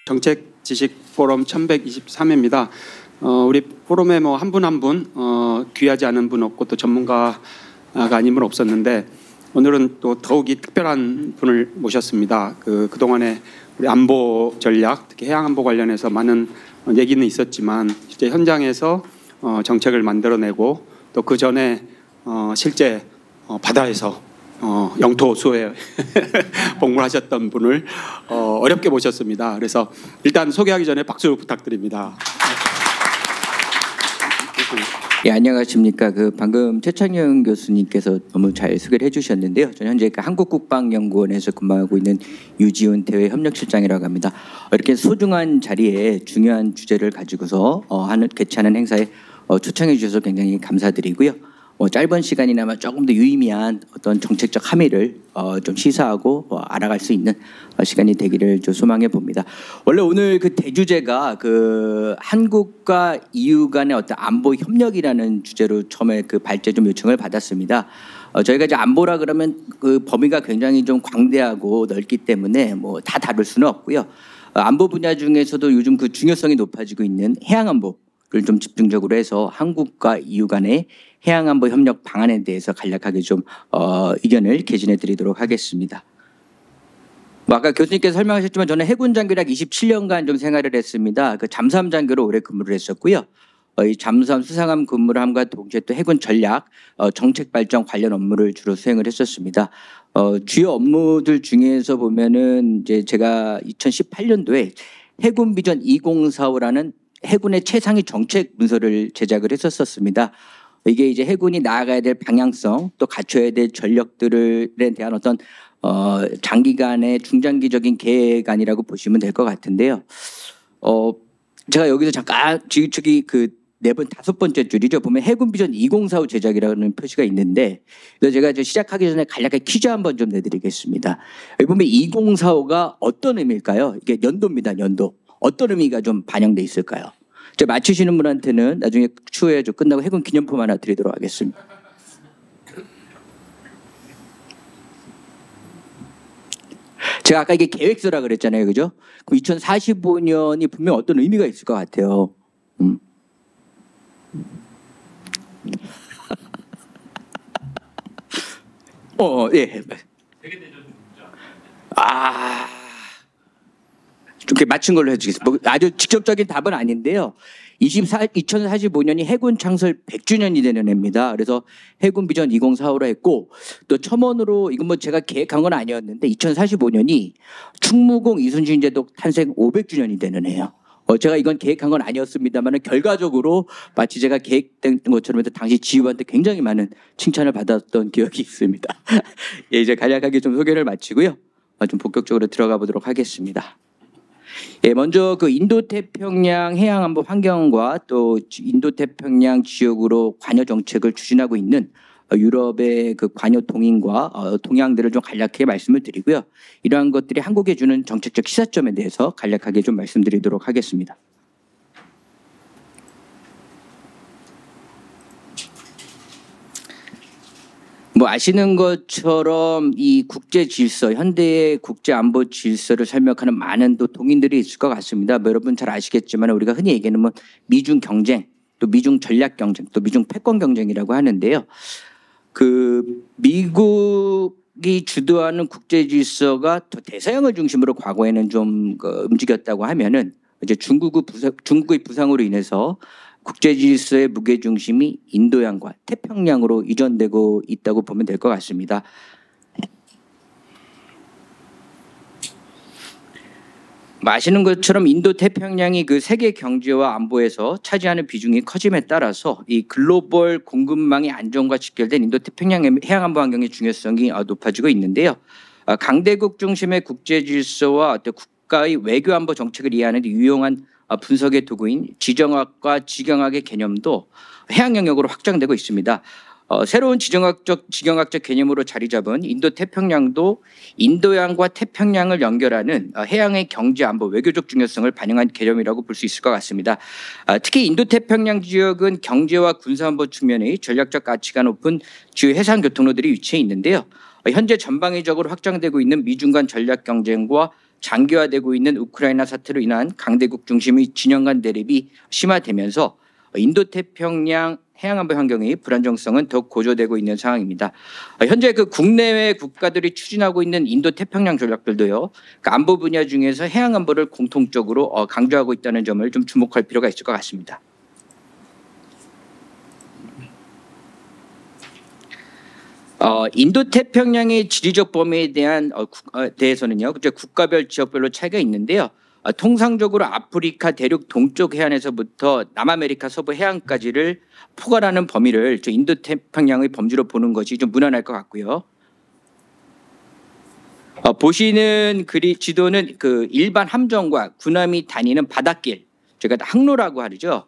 정책 지식 포럼 1123회입니다. 우리 포럼에 뭐 한 분 한 분 귀하지 않은 분 없고 또 전문가가 아닌 분 없었는데 오늘은 또 더욱이 특별한 분을 모셨습니다. 그동안에 우리 안보 전략, 특히 해양 안보 관련해서 많은 얘기는 있었지만 실제 현장에서 정책을 만들어내고 또 그 전에 실제 바다에서 영토 수호에 복무하셨던 분을 어렵게 모셨습니다. 그래서 일단 소개하기 전에 박수 부탁드립니다. 예, 안녕하십니까. 방금 최창영 교수님께서 너무 잘 소개를 해주셨는데요. 저는 현재 한국국방연구원에서 근무하고 있는 유지훈 대외협력실장이라고 합니다. 이렇게 소중한 자리에 중요한 주제를 가지고서 개최하는 행사에 초청해 주셔서 굉장히 감사드리고요. 짧은 시간이나마 조금 더 유의미한 어떤 정책적 함의를 좀 시사하고 알아갈 수 있는 시간이 되기를 좀 소망해 봅니다. 원래 오늘 대주제가 한국과 EU 간의 어떤 안보 협력이라는 주제로 처음에 발제 좀 요청을 받았습니다. 저희가 이제 안보라 그러면 범위가 굉장히 좀 광대하고 넓기 때문에 다 다룰 수는 없고요. 안보 분야 중에서도 요즘 중요성이 높아지고 있는 해양 안보를 좀 집중적으로 해서 한국과 EU 간의 해양안보 협력 방안에 대해서 간략하게 좀 의견을 개진해 드리도록 하겠습니다. 아까 교수님께서 설명하셨지만 저는 해군 장교로 27년간 좀 생활을 했습니다. 잠수함 장교로 오래 근무를 했었고요. 이 잠수함 수상함 근무를 함과 동시에 또 해군 전략 정책 발전 관련 업무를 주로 수행을 했었습니다. 주요 업무들 중에서 보면은 이제 제가 2018년도에 해군 비전 2045라는 해군의 최상위 정책 문서를 제작을 했었습니다. 이게 이제 해군이 나아가야 될 방향성 또 갖춰야 될 전력들에 대한 어떤 장기간의 중장기적인 계획안이라고 보시면 될 것 같은데요. 제가 여기서 잠깐 저기 다섯 번째 줄이죠. 보면 해군 비전 2045 제작이라는 표시가 있는데 그래서 제가 시작하기 전에 간략하게 퀴즈 한번 좀 내드리겠습니다. 여기 보면 2045가 어떤 의미일까요? 이게 연도입니다. 연도. 어떤 의미가 좀 반영돼 있을까요? 맞추시는 분한테는 나중에 추후에 끝나고 해군 기념품 하나 드리도록 하겠습니다. 제가 아까 이게 계획서라 그랬잖아요. 그죠? 그럼 2045년이 분명 어떤 의미가 있을 것 같아요. 예. 이렇게 맞춘 걸로 해주겠습니다. 아주 직접적인 답은 아닌데요. 2045년이 해군 창설 100주년이 되는 해입니다. 그래서 해군 비전 2045로 했고 또 첨언으로 이건 제가 계획한 건 아니었는데 2045년이 충무공 이순신 제도 탄생 500주년이 되는 해예요. 제가 이건 계획한 건 아니었습니다만 결과적으로 마치 제가 계획된 것처럼 해서 당시 지휘부한테 굉장히 많은 칭찬을 받았던 기억이 있습니다. 예, 이제 간략하게 좀 소개를 마치고요. 좀 본격적으로 들어가 보도록 하겠습니다. 예, 먼저 인도태평양 해양안보 환경과 또 인도태평양 지역으로 관여 정책을 추진하고 있는 유럽의 관여 동인과 동향들을 좀 간략하게 말씀을 드리고요. 이러한 것들이 한국에 주는 정책적 시사점에 대해서 간략하게 좀 말씀드리도록 하겠습니다. 아시는 것처럼 이 국제 질서, 현대의 국제 안보 질서를 설명하는 많은 또 동인들이 있을 것 같습니다. 여러분 잘 아시겠지만 우리가 흔히 얘기하는 미중 경쟁, 또 미중 전략 경쟁, 또 미중 패권 경쟁이라고 하는데요. 미국이 주도하는 국제 질서가 더 대서양을 중심으로 과거에는 좀 움직였다고 하면은 이제 중국의 부상으로 인해서 국제 질서의 무게 중심이 인도양과 태평양으로 이전되고 있다고 보면 될 것 같습니다. 아시는 것처럼 인도 태평양이 세계 경제와 안보에서 차지하는 비중이 커짐에 따라서 이 글로벌 공급망의 안정과 직결된 인도 태평양 해양 안보 환경의 중요성이 높아지고 있는데요. 강대국 중심의 국제 질서와 국가의 외교 안보 정책을 이해하는 데 유용한 분석의 도구인 지정학과 지경학의 개념도 해양 영역으로 확장되고 있습니다. 새로운 지경학적 개념으로 자리 잡은 인도 태평양도 인도양과 태평양을 연결하는 해양의 경제 안보 외교적 중요성을 반영한 개념이라고 볼 수 있을 것 같습니다. 특히 인도 태평양 지역은 경제와 군사 안보 측면의 전략적 가치가 높은 주요 해상 교통로들이 위치해 있는데요. 현재 전방위적으로 확장되고 있는 미중 간 전략 경쟁과 장기화되고 있는 우크라이나 사태로 인한 강대국 중심의 진영 간 대립이 심화되면서 인도태평양 해양안보 환경의 불안정성은 더욱 고조되고 있는 상황입니다. 현재 그 국내외 국가들이 추진하고 있는 인도태평양 전략들도요, 그 안보 분야 중에서 해양안보를 공통적으로 강조하고 있다는 점을 좀 주목할 필요가 있을 것 같습니다. 인도태평양의 지리적 범위에 대해서는요, 국가별 지역별로 차이가 있는데요. 통상적으로 아프리카 대륙 동쪽 해안에서부터 남아메리카 서부 해안까지를 포괄하는 범위를 인도태평양의 범주로 보는 것이 좀 무난할 것 같고요. 보시는 지도는 그 일반 함정과 군함이 다니는 바닷길, 제가 항로라고 하죠.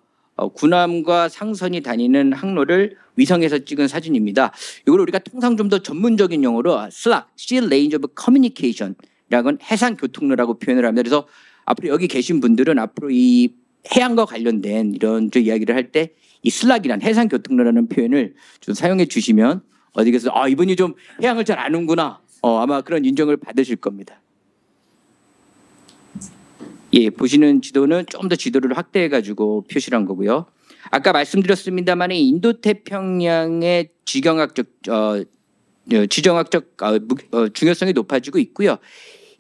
군함과 상선이 다니는 항로를 위성에서 찍은 사진입니다. 이걸 우리가 통상 좀 더 전문적인 용어로 SLAC, Sea Range of Communication이라고는 해상 교통로라고 표현을 합니다. 그래서 앞으로 여기 계신 분들은 앞으로 이 해양과 관련된 이런 이야기를 할 때 이 SLAC이란 해상 교통로라는 표현을 좀 사용해 주시면 어디에서 이분이 좀 해양을 잘 아는구나, 아마 그런 인정을 받으실 겁니다. 예, 보시는 지도는 좀 더 지도를 확대해 가지고 표시를 한 거고요. 아까 말씀드렸습니다만 인도태평양의 지정학적 중요성이 높아지고 있고요.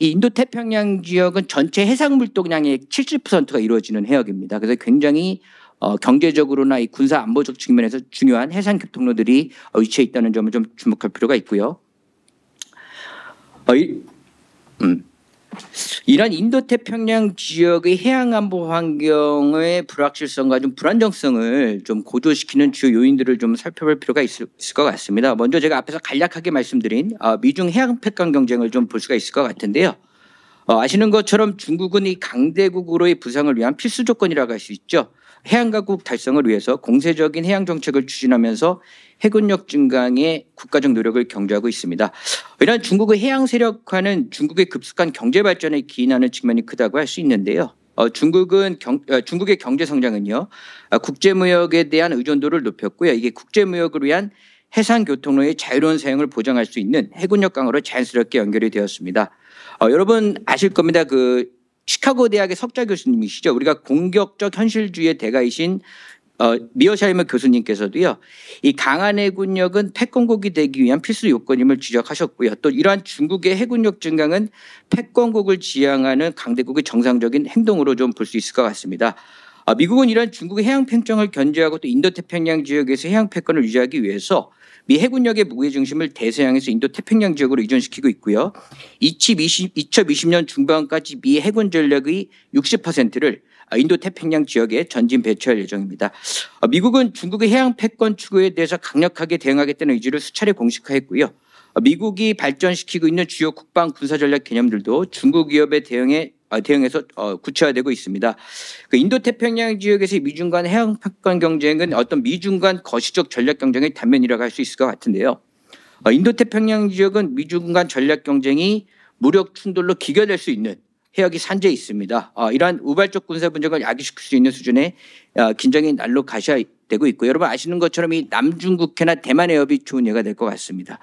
이 인도태평양 지역은 전체 해상물동량의 70%가 이루어지는 해역입니다. 그래서 굉장히 경제적으로나 이 군사 안보적 측면에서 중요한 해상 교통로들이 위치해 있다는 점을 좀 주목할 필요가 있고요. 이런 인도태평양 지역의 해양안보 환경의 불확실성과 좀 불안정성을 좀 고조시키는 주요 요인들을 좀 살펴볼 필요가 있을 것 같습니다. 먼저 제가 앞에서 간략하게 말씀드린 미중 해양 패권 경쟁을 좀 볼 수가 있을 것 같은데요. 아시는 것처럼 중국은 이 강대국으로의 부상을 위한 필수 조건이라고 할 수 있죠. 해양가국 달성을 위해서 공세적인 해양 정책을 추진하면서 해군력 증강에 국가적 노력을 경주하고 있습니다. 이러한 중국의 해양 세력화는 중국의 급속한 경제 발전에 기인하는 측면이 크다고 할 수 있는데요. 중국의 경제 성장은요, 국제무역에 대한 의존도를 높였고요. 이게 국제무역을 위한 해상 교통로의 자유로운 사용을 보장할 수 있는 해군력 강화로 자연스럽게 연결이 되었습니다. 여러분 아실 겁니다. 그 시카고 대학의 석좌 교수님이시죠. 우리가 공격적 현실주의의 대가이신 미어샤이머 교수님께서도요, 이 강한 해군력은 패권국이 되기 위한 필수 요건임을 지적하셨고요. 또 이러한 중국의 해군력 증강은 패권국을 지향하는 강대국의 정상적인 행동으로 좀 볼 수 있을 것 같습니다. 미국은 이러한 중국의 해양 팽창을 견제하고 또 인도태평양 지역에서 해양 패권을 유지하기 위해서 미 해군력의 무게 중심을 대서양에서 인도태평양 지역으로 이전시키고 있고요. 2020년 중반까지 미 해군 전력의 60%를 인도태평양 지역에 전진 배치할 예정입니다. 미국은 중국의 해양 패권 추구에 대해서 강력하게 대응하겠다는 의지를 수차례 공식화했고요. 미국이 발전시키고 있는 주요 국방 군사 전략 개념들도 중국 위협에 대응해서 구체화되고 있습니다. 그 인도태평양 지역에서의 미중 간 해양 패권 경쟁은 어떤 미중 간 거시적 전략 경쟁의 단면이라고 할 수 있을 것 같은데요. 인도태평양 지역은 미중 간 전략 경쟁이 무력 충돌로 기결될 수 있는 해역이 산재해 있습니다. 이러한 우발적 군사 분쟁을 야기시킬 수 있는 수준의 긴장이 날로 가시화되고 있고, 여러분 아시는 것처럼 이 남중국해나 대만 해협이 좋은 예가 될 것 같습니다.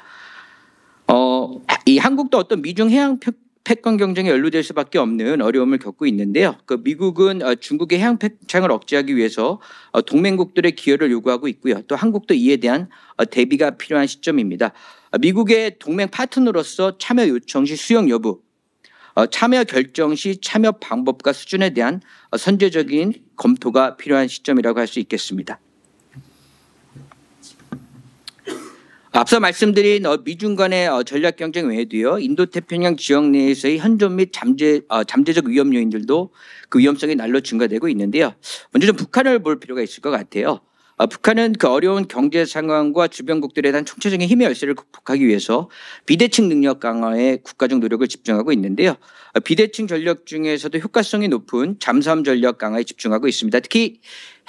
이 한국도 어떤 미중 해양 패권 경쟁에 연루될 수밖에 없는 어려움을 겪고 있는데요. 그 미국은 중국의 해양 팽창을 억제하기 위해서 동맹국들의 기여를 요구하고 있고요. 또 한국도 이에 대한 대비가 필요한 시점입니다. 미국의 동맹 파트너로서 참여 요청 시 수용 여부, 참여 결정 시 참여 방법과 수준에 대한 선제적인 검토가 필요한 시점이라고 할 수 있겠습니다. 앞서 말씀드린 미중 간의 전략 경쟁 외에도요, 인도태평양 지역 내에서의 현존 및 잠재적 위험 요인들도 그 위험성이 날로 증가되고 있는데요. 먼저 좀 북한을 볼 필요가 있을 것 같아요. 북한은 그 어려운 경제 상황과 주변국들에 대한 총체적인 힘의 열세를 극복하기 위해서 비대칭 능력 강화에 국가적 노력을 집중하고 있는데요. 비대칭 전력 중에서도 효과성이 높은 잠수함 전력 강화에 집중하고 있습니다. 특히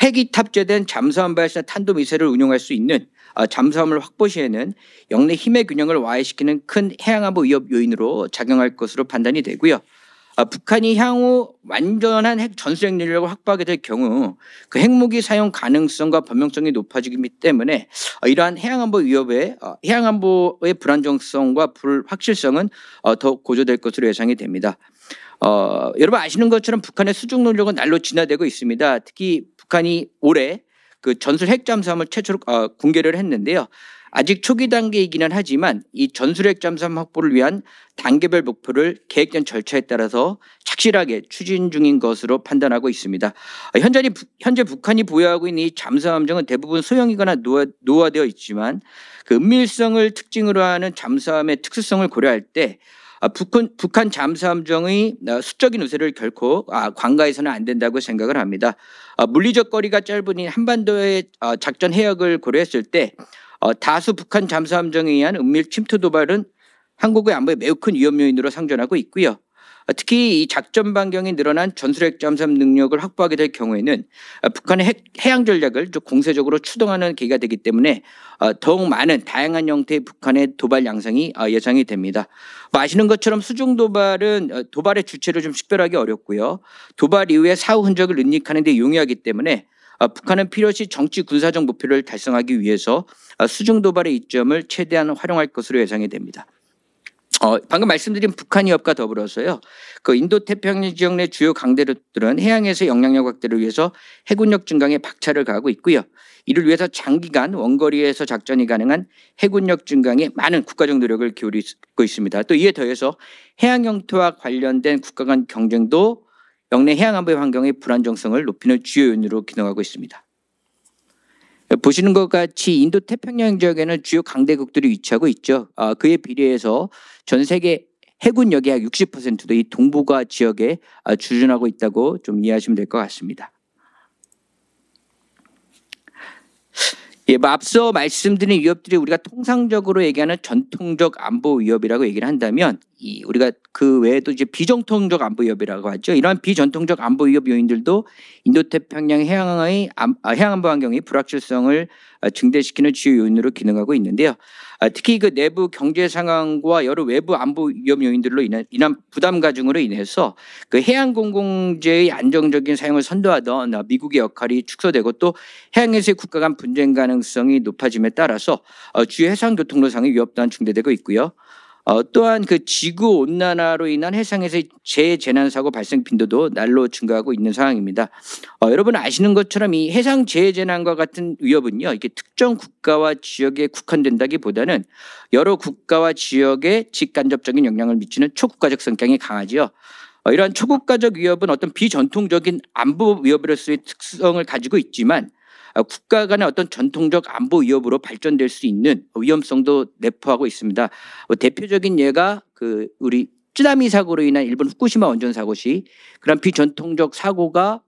핵이 탑재된 잠수함 발사 탄도미사일을 운용할 수 있는 잠수함을 확보 시에는 영내 힘의 균형을 와해시키는 큰 해양안보 위협 요인으로 작용할 것으로 판단이 되고요. 북한이 향후 완전한 핵 전술핵 능력을 확보하게 될 경우 그 핵무기 사용 가능성과 범용성이 높아지기 때문에 이러한 해양안보 위협에 해양안보의 불안정성과 불확실성은 더 고조될 것으로 예상이 됩니다. 여러분 아시는 것처럼 북한의 수중 능력은 날로 진화되고 있습니다. 특히 북한이 올해 그 전술 핵 잠수함을 최초로 공개를 했는데요. 아직 초기 단계이기는 하지만 이 전술핵 잠수함 확보를 위한 단계별 목표를 계획된 절차에 따라서 착실하게 추진 중인 것으로 판단하고 있습니다. 현재 북한이 보유하고 있는 이 잠수함정은 대부분 소형이거나 노후화되어 있지만 그 은밀성을 특징으로 하는 잠수함의 특수성을 고려할 때 북한 잠수함정의 수적인 우세를 결코 관가해서는 안 된다고 생각을 합니다. 물리적 거리가 짧은 이 한반도의 작전 해역을 고려했을 때 다수 북한 잠수함정에 의한 은밀 침투 도발은 한국의 안보에 매우 큰 위험 요인으로 상존하고 있고요. 특히 이 작전 반경이 늘어난 전술핵 잠수함 능력을 확보하게 될 경우에는 북한의 해양 전략을 좀 공세적으로 추동하는 계기가 되기 때문에 더욱 많은 다양한 형태의 북한의 도발 양상이 예상이 됩니다. 아시는 것처럼 수중 도발은 도발의 주체를 좀 식별하기 어렵고요. 도발 이후에 사후 흔적을 은닉하는 데 용이하기 때문에 북한은 필요시 정치 군사적 목표를 달성하기 위해서 수중 도발의 이점을 최대한 활용할 것으로 예상이 됩니다. 방금 말씀드린 북한 위협과 더불어서요. 그 인도태평양 지역 내 주요 강대국들은 해양에서 영향력 확대를 위해서 해군력 증강에 박차를 가하고 있고요. 이를 위해서 장기간 원거리에서 작전이 가능한 해군력 증강에 많은 국가적 노력을 기울이고 있습니다. 또 이에 더해서 해양 영토와 관련된 국가 간 경쟁도 영내 해양안보의 환경의 불안정성을 높이는 주요 요인으로 기능하고 있습니다. 보시는 것 같이 인도태평양 지역에는 주요 강대국들이 위치하고 있죠. 그에 비례해서 전 세계 해군력의 약 60%도 이 동북아 지역에 주둔하고 있다고 좀 이해하시면 될 것 같습니다. 앞서 말씀드린 위협들이 우리가 통상적으로 얘기하는 전통적 안보 위협이라고 얘기를 한다면 우리가 그 외에도 이제 비정통적 안보 위협이라고 하죠. 이러한 비전통적 안보 위협 요인들도 인도태평양 해양의 해양안보 환경의 불확실성을 증대시키는 주요 요인으로 기능하고 있는데요. 특히 그 내부 경제 상황과 여러 외부 안보 위협 요인들로 인한 부담 가중으로 인해서 그 해양 공공재의 안정적인 사용을 선도하던 미국의 역할이 축소되고 또 해양에서의 국가 간 분쟁 가능성이 높아짐에 따라서 주요 해상 교통로상의 위협 또한 증대되고 있고요. 또한 그 지구 온난화로 인한 해상에서의 재해재난 사고 발생 빈도도 날로 증가하고 있는 상황입니다. 여러분 아시는 것처럼 이 해상 재해재난과 같은 위협은요, 이게 특정 국가와 지역에 국한된다기보다는 여러 국가와 지역에 직간접적인 영향을 미치는 초국가적 성격이 강하지요. 이러한 초국가적 위협은 어떤 비전통적인 안보 위협으로서의 특성을 가지고 있지만 국가 간의 어떤 전통적 안보 위협으로 발전될 수 있는 위험성도 내포하고 있습니다. 대표적인 예가 그 우리 쓰나미 사고로 인한 일본 후쿠시마 원전 사고 시 그런 비전통적 사고가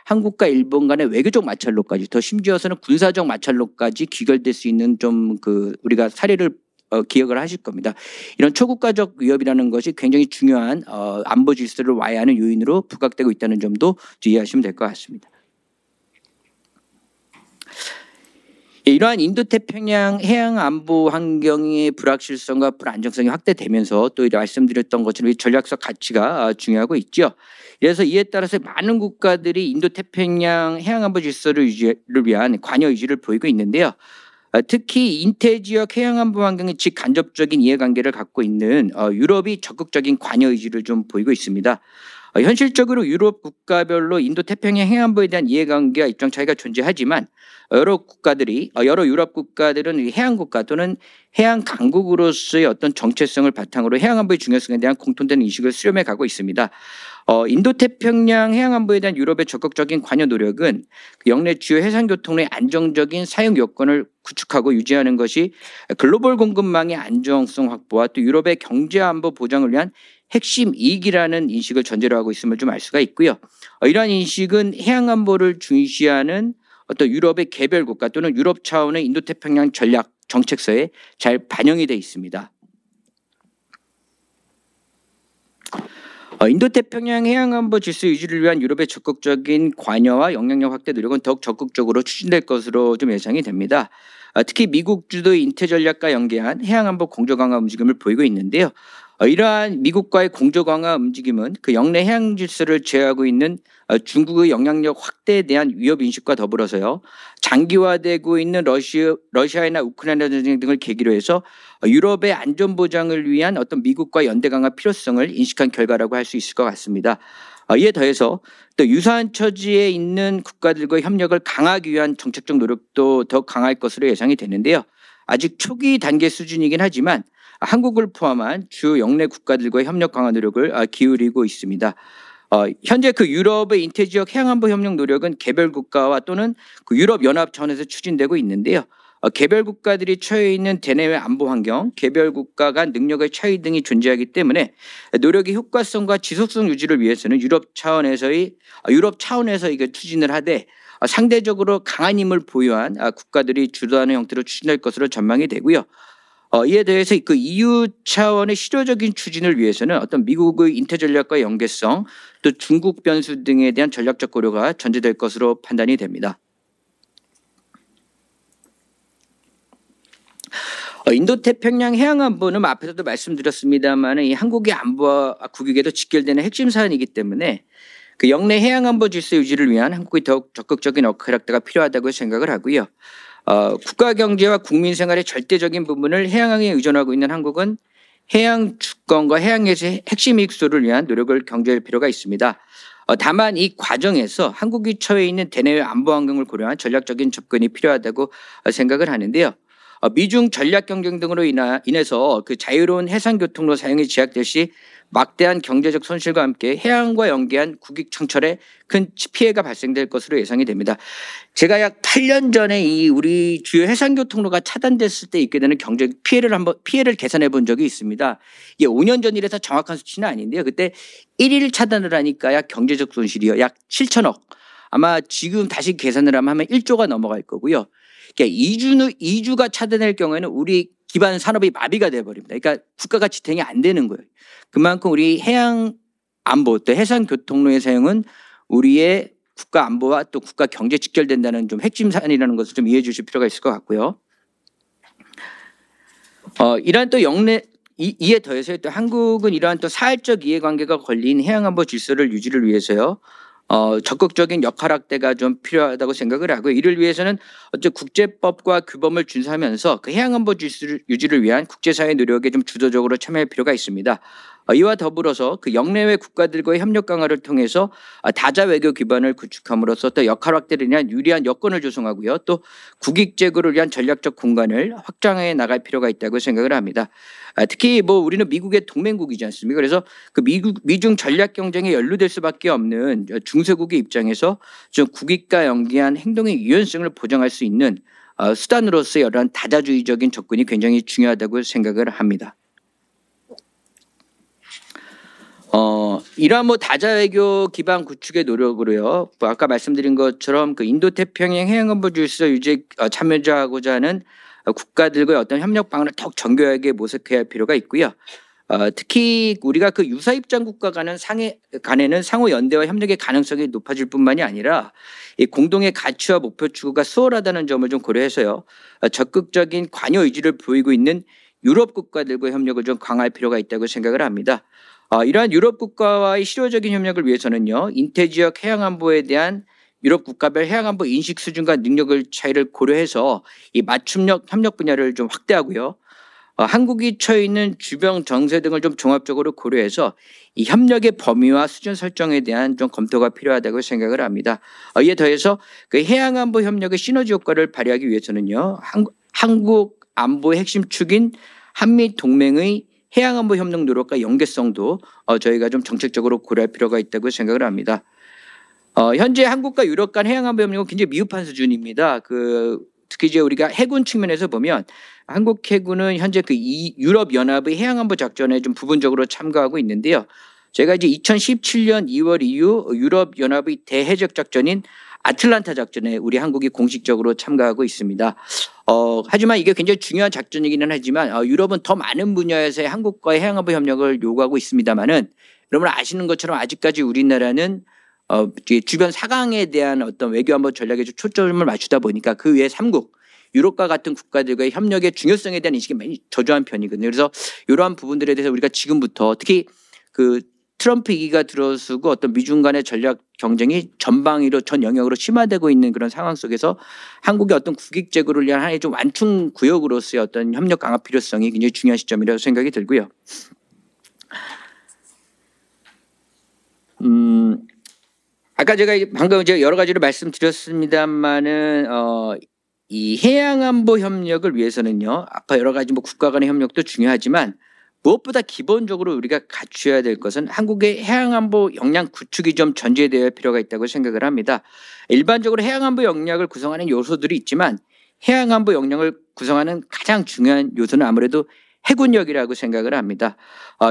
한국과 일본 간의 외교적 마찰로까지 더 심지어서는 군사적 마찰로까지 귀결될 수 있는 좀 그 우리가 사례를 기억을 하실 겁니다. 이런 초국가적 위협이라는 것이 굉장히 중요한 안보 질서를 와해하는 요인으로 부각되고 있다는 점도 이해하시면 될 것 같습니다. 이러한 인도태평양 해양 안보 환경의 불확실성과 불안정성이 확대되면서 또 말씀드렸던 것처럼 전략적 가치가 중요하고 있죠. 그래서 이에 따라서 많은 국가들이 인도태평양 해양 안보 질서를 위한 관여 의지를 보이고 있는데요. 특히 인태 지역 해양 안보 환경의 직간접적인 이해관계를 갖고 있는 유럽이 적극적인 관여 의지를 좀 보이고 있습니다. 현실적으로 유럽 국가별로 인도태평양 해안안보에 대한 이해관계와 입장 차이가 존재하지만 여러 유럽 국가들은 해양국가 또는 해양 강국으로서의 어떤 정체성을 바탕으로 해양안보의 중요성에 대한 공통된 인식을 수렴해 가고 있습니다. 인도태평양 해양안보에 대한 유럽의 적극적인 관여 노력은 영내 주요 해상교통의 안정적인 사용 여건을 구축하고 유지하는 것이 글로벌 공급망의 안정성 확보와 또 유럽의 경제안보 보장을 위한 핵심 이익이라는 인식을 전제로 하고 있음을 좀 알 수가 있고요. 이러한 인식은 해양안보를 중시하는 어떤 유럽의 개별 국가 또는 유럽 차원의 인도태평양 전략 정책서에 잘 반영이 되어 있습니다. 인도태평양 해양안보 질서 유지를 위한 유럽의 적극적인 관여와 영향력 확대 노력은 더욱 적극적으로 추진될 것으로 좀 예상이 됩니다. 특히 미국 주도의 인태 전략과 연계한 해양안보 공조 강화 움직임을 보이고 있는데요. 이러한 미국과의 공조 강화 움직임은 그 영내 해양 질서를 제어하고 있는 중국의 영향력 확대에 대한 위협 인식과 더불어서요, 장기화되고 있는 러시아나 우크라이나 전쟁 등을 계기로 해서 유럽의 안전 보장을 위한 어떤 미국과 연대 강화 필요성을 인식한 결과라고 할 수 있을 것 같습니다. 이에 더해서 또 유사한 처지에 있는 국가들과의 협력을 강화하기 위한 정책적 노력도 더 강할 것으로 예상이 되는데요. 아직 초기 단계 수준이긴 하지만 한국을 포함한 주요 영내 국가들과의 협력 강화 노력을 기울이고 있습니다. 현재 그 유럽의 인태지역 해양안보 협력 노력은 개별 국가와 또는 그 유럽 연합 차원에서 추진되고 있는데요. 개별 국가들이 처해 있는 대내외 안보 환경, 개별 국가 간 능력의 차이 등이 존재하기 때문에 노력의 효과성과 지속성 유지를 위해서는 유럽 차원에서 이게 추진을 하되 상대적으로 강한 힘을 보유한 국가들이 주도하는 형태로 추진할 것으로 전망이 되고요. 이에 대해서 그 EU 차원의 실효적인 추진을 위해서는 어떤 미국의 인태 전략과 연계성, 또 중국 변수 등에 대한 전략적 고려가 전제될 것으로 판단이 됩니다. 인도태평양 해양안보는 앞에서도 말씀드렸습니다만 이 한국의 안보와 국익에도 직결되는 핵심 사안이기 때문에 그 영내 해양안보 질서 유지를 위한 한국의 더욱 적극적인 역할 확대가 필요하다고 생각을 하고요. 국가 경제와 국민 생활의 절대적인 부분을 해양에 의존하고 있는 한국은 해양 주권과 해양에서의 핵심 이익수를 위한 노력을 경주할 필요가 있습니다. 다만 이 과정에서 한국이 처해 있는 대내외 안보 환경을 고려한 전략적인 접근이 필요하다고 생각을 하는데요. 미중 전략 경쟁 등으로 인해서 그 자유로운 해상 교통로 사용이 제약될 시 막대한 경제적 손실과 함께 해양과 연계한 국익 창출에 큰 피해가 발생될 것으로 예상이 됩니다. 제가 약 8년 전에 이 우리 주요 해상 교통로가 차단됐을 때 있게 되는 경제 피해를 계산해 본 적이 있습니다. 이게 5년 전이라서 정확한 수치는 아닌데요. 그때 1일 차단을 하니까 약 경제적 손실이요, 약 7천억. 아마 지금 다시 계산을 하면 1조가 넘어갈 거고요. 그러니까 2주가 차단될 경우에는 우리 기반 산업이 마비가 돼버립니다. 그러니까 국가가 지탱이 안 되는 거예요. 그만큼 우리 해양 안보 또 해상 교통로의 사용은 우리의 국가 안보와 또 국가 경제 직결된다는 좀 핵심 사안이라는 것을 좀 이해해 주실 필요가 있을 것 같고요. 이러한 또 이에 더해서 또 한국은 이러한 또 사회적 이해관계가 걸린 해양안보 질서를 유지를 위해서요, 적극적인 역할 확대가 좀 필요하다고 생각을 하고, 이를 위해서는 어째 국제법과 규범을 준수하면서 그 해양안보 질서 유지를 위한 국제사회 노력에 좀 주도적으로 참여할 필요가 있습니다. 이와 더불어서 그 영내외 국가들과의 협력 강화를 통해서 다자 외교 기반을 구축함으로써 또 역할 확대를 위한 유리한 여건을 조성하고요, 또 국익 제고를 위한 전략적 공간을 확장해 나갈 필요가 있다고 생각을 합니다. 특히 우리는 미국의 동맹국이지 않습니까? 그래서 그 미중 전략 경쟁에 연루될 수밖에 없는 중세국의 입장에서 좀 국익과 연계한 행동의 유연성을 보장할 수 있는 수단으로서의 여러한 다자주의적인 접근이 굉장히 중요하다고 생각을 합니다. 이러한 다자 외교 기반 구축의 노력으로요, 아까 말씀드린 것처럼 그 인도태평양 해양안보 질서 유지에 참여하고자 하는 국가들과의 어떤 협력 방안을 더욱 정교하게 모색해야 할 필요가 있고요. 특히 우리가 그 유사 입장 국가 간에는 상호 연대와 협력의 가능성이 높아질 뿐만이 아니라 이 공동의 가치와 목표 추구가 수월하다는 점을 좀 고려해서요, 적극적인 관여 의지를 보이고 있는 유럽 국가들과의 협력을 좀 강화할 필요가 있다고 생각을 합니다. 이러한 유럽 국가와의 실효적인 협력을 위해서는요, 인태지역 해양안보에 대한 유럽 국가별 해양안보 인식 수준과 능력을 차이를 고려해서 이 맞춤형 협력 분야를 좀 확대하고요, 한국이 처해 있는 주변 정세 등을 좀 종합적으로 고려해서 이 협력의 범위와 수준 설정에 대한 좀 검토가 필요하다고 생각을 합니다. 이에 더해서 그 해양안보 협력의 시너지 효과를 발휘하기 위해서는요, 한국 안보의 핵심 축인 한미 동맹의 해양안보 협력 노력과 연계성도 저희가 좀 정책적으로 고려할 필요가 있다고 생각을 합니다. 현재 한국과 유럽 간 해양안보 협력은 굉장히 미흡한 수준입니다. 특히 이제 우리가 해군 측면에서 보면 한국 해군은 현재 그 유럽 연합의 해양안보 작전에 좀 부분적으로 참가하고 있는데요. 제가 이제 2017년 2월 이후 유럽 연합의 대해적 작전인 아틀란타 작전에 우리 한국이 공식적으로 참가하고 있습니다. 하지만 이게 굉장히 중요한 작전이기는 하지만 유럽은 더 많은 분야에서의 한국과의 해양안보 협력을 요구하고 있습니다만은, 여러분 아시는 것처럼 아직까지 우리나라는 주변 4강에 대한 어떤 외교안보 전략에 초점을 맞추다 보니까 그 외에 3국, 유럽과 같은 국가들과의 협력의 중요성에 대한 인식이 많이 저조한 편이거든요. 그래서 이러한 부분들에 대해서 우리가 지금부터 특히 그 트럼프 위기가 들어서고 어떤 미중 간의 전략 경쟁이 전방위로 전 영역으로 심화되고 있는 그런 상황 속에서 한국의 어떤 국익 제고를 위한 하나의 좀 완충 구역으로서의 어떤 협력 강화 필요성이 굉장히 중요한 시점이라고 생각이 들고요. 아까 제가 방금 여러 가지로 말씀드렸습니다만은 이 해양안보 협력을 위해서는요. 아까 여러 가지 뭐 국가 간의 협력도 중요하지만 무엇보다 기본적으로 우리가 갖춰야 될 것은 한국의 해양안보 역량 구축이 좀 전제되어야 할 필요가 있다고 생각을 합니다. 일반적으로 해양안보 역량을 구성하는 요소들이 있지만 해양안보 역량을 구성하는 가장 중요한 요소는 아무래도 해군력이라고 생각을 합니다.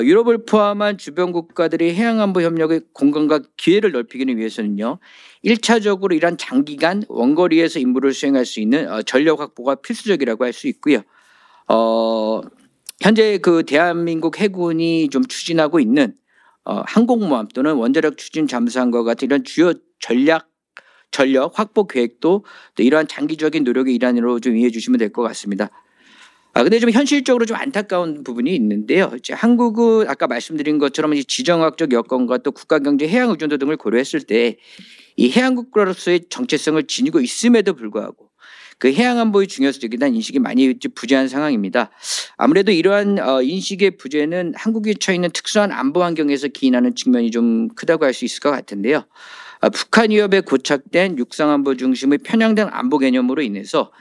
유럽을 포함한 주변 국가들의 해양안보 협력의 공간과 기회를 넓히기 위해서는요. 1차적으로 이러한 장기간 원거리에서 임무를 수행할 수 있는 전력 확보가 필수적이라고 할 수 있고요. 현재 그 대한민국 해군이 좀 추진하고 있는 항공모함 또는 원자력 추진 잠수함과 같은 이런 주요 전력 확보 계획도 또 이러한 장기적인 노력의 일환으로 좀 이해해 주시면 될 것 같습니다. 근데 좀 현실적으로 좀 안타까운 부분이 있는데요. 이제 한국은 아까 말씀드린 것처럼 이제 지정학적 여건과 또 국가 경제 해양 의존도 등을 고려했을 때 이 해양국가로서의 정체성을 지니고 있음에도 불구하고 그 해양안보의 중요성에 대한 인식이 많이 부재한 상황입니다. 아무래도 이러한 인식의 부재는 한국이 처해 있는 특수한 안보 환경에서 기인하는 측면이 좀 크다고 할 수 있을 것 같은데요. 북한 위협에 고착된 육상안보 중심의 편향된 안보 개념으로 인해서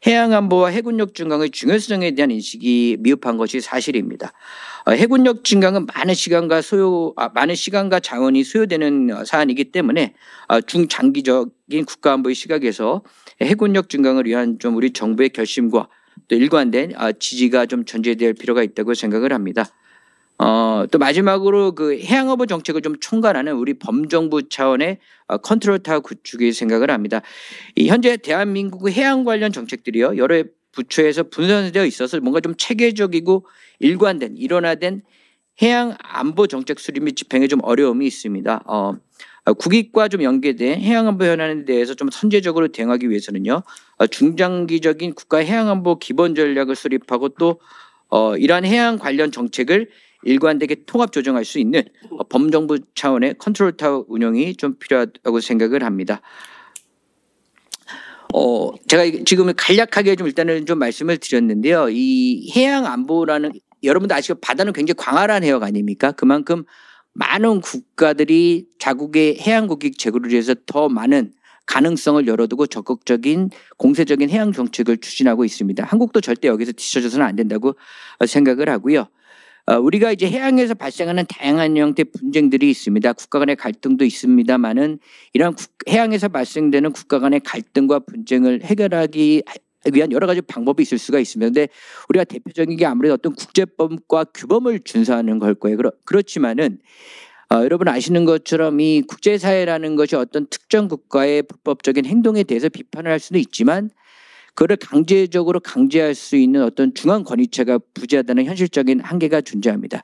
해양안보와 해군력 증강의 중요성에 대한 인식이 미흡한 것이 사실입니다. 해군력 증강은 많은 시간과 자원이 소요되는 사안이기 때문에 중장기적인 국가안보의 시각에서 해군력 증강을 위한 좀 우리 정부의 결심과 또 일관된 지지가 좀 전제될 필요가 있다고 생각을 합니다. 또 마지막으로 그 해양안보 정책을 좀 총괄하는 우리 범정부 차원의 컨트롤 타워 구축이 생각을 합니다. 현재 대한민국의 해양 관련 정책들이요 여러 부처에서 분산되어 있어서 뭔가 좀 체계적이고 일관된 일원화된 해양 안보 정책 수립 및 집행에 좀 어려움이 있습니다. 국익과 좀 연계된 해양안보 현안에 대해서 좀 선제적으로 대응하기 위해서는요 중장기적인 국가 해양안보 기본 전략을 수립하고 또 이러한 해양 관련 정책을 일관되게 통합 조정할 수 있는 범정부 차원의 컨트롤 타워 운영이 좀 필요하다고 생각을 합니다. 제가 지금 간략하게 좀 일단은 좀 말씀을 드렸는데요. 이 해양 안보라는 여러분도 아시고 바다는 굉장히 광활한 해역 아닙니까? 그만큼 많은 국가들이 자국의 해양 국익 제고를 위해서 더 많은 가능성을 열어두고 적극적인 공세적인 해양 정책을 추진하고 있습니다. 한국도 절대 여기서 뒤처져서는 안 된다고 생각을 하고요. 우리가 이제 해양에서 발생하는 다양한 형태의 분쟁들이 있습니다. 국가 간의 갈등도 있습니다만은 이런 해양에서 발생되는 국가 간의 갈등과 분쟁을 해결하기 위한 여러 가지 방법이 있을 수가 있습니다. 그런데 우리가 대표적인 게 아무래도 어떤 국제법과 규범을 준수하는 걸 거예요. 그렇지만은 여러분 아시는 것처럼 이 국제사회라는 것이 어떤 특정 국가의 불법적인 행동에 대해서 비판을 할 수는 있지만 그를 강제적으로 강제할 수 있는 어떤 중앙 권위체가 부재하다는 현실적인 한계가 존재합니다.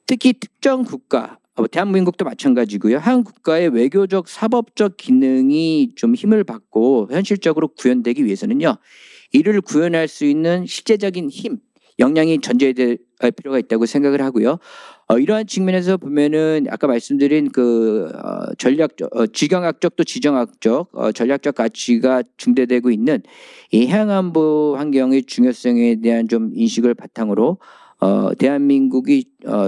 특히 특정 국가, 대한민국도 마찬가지고요. 한 국가의 외교적, 사법적 기능이 좀 힘을 받고 현실적으로 구현되기 위해서는요. 이를 구현할 수 있는 실제적인 힘, 역량이 전제될 필요가 있다고 생각을 하고요. 이러한 측면에서 보면은 아까 말씀드린 그 지경학적 또 지정학적 전략적 가치가 중대되고 있는 이 해양안보 환경의 중요성에 대한 좀 인식을 바탕으로 대한민국이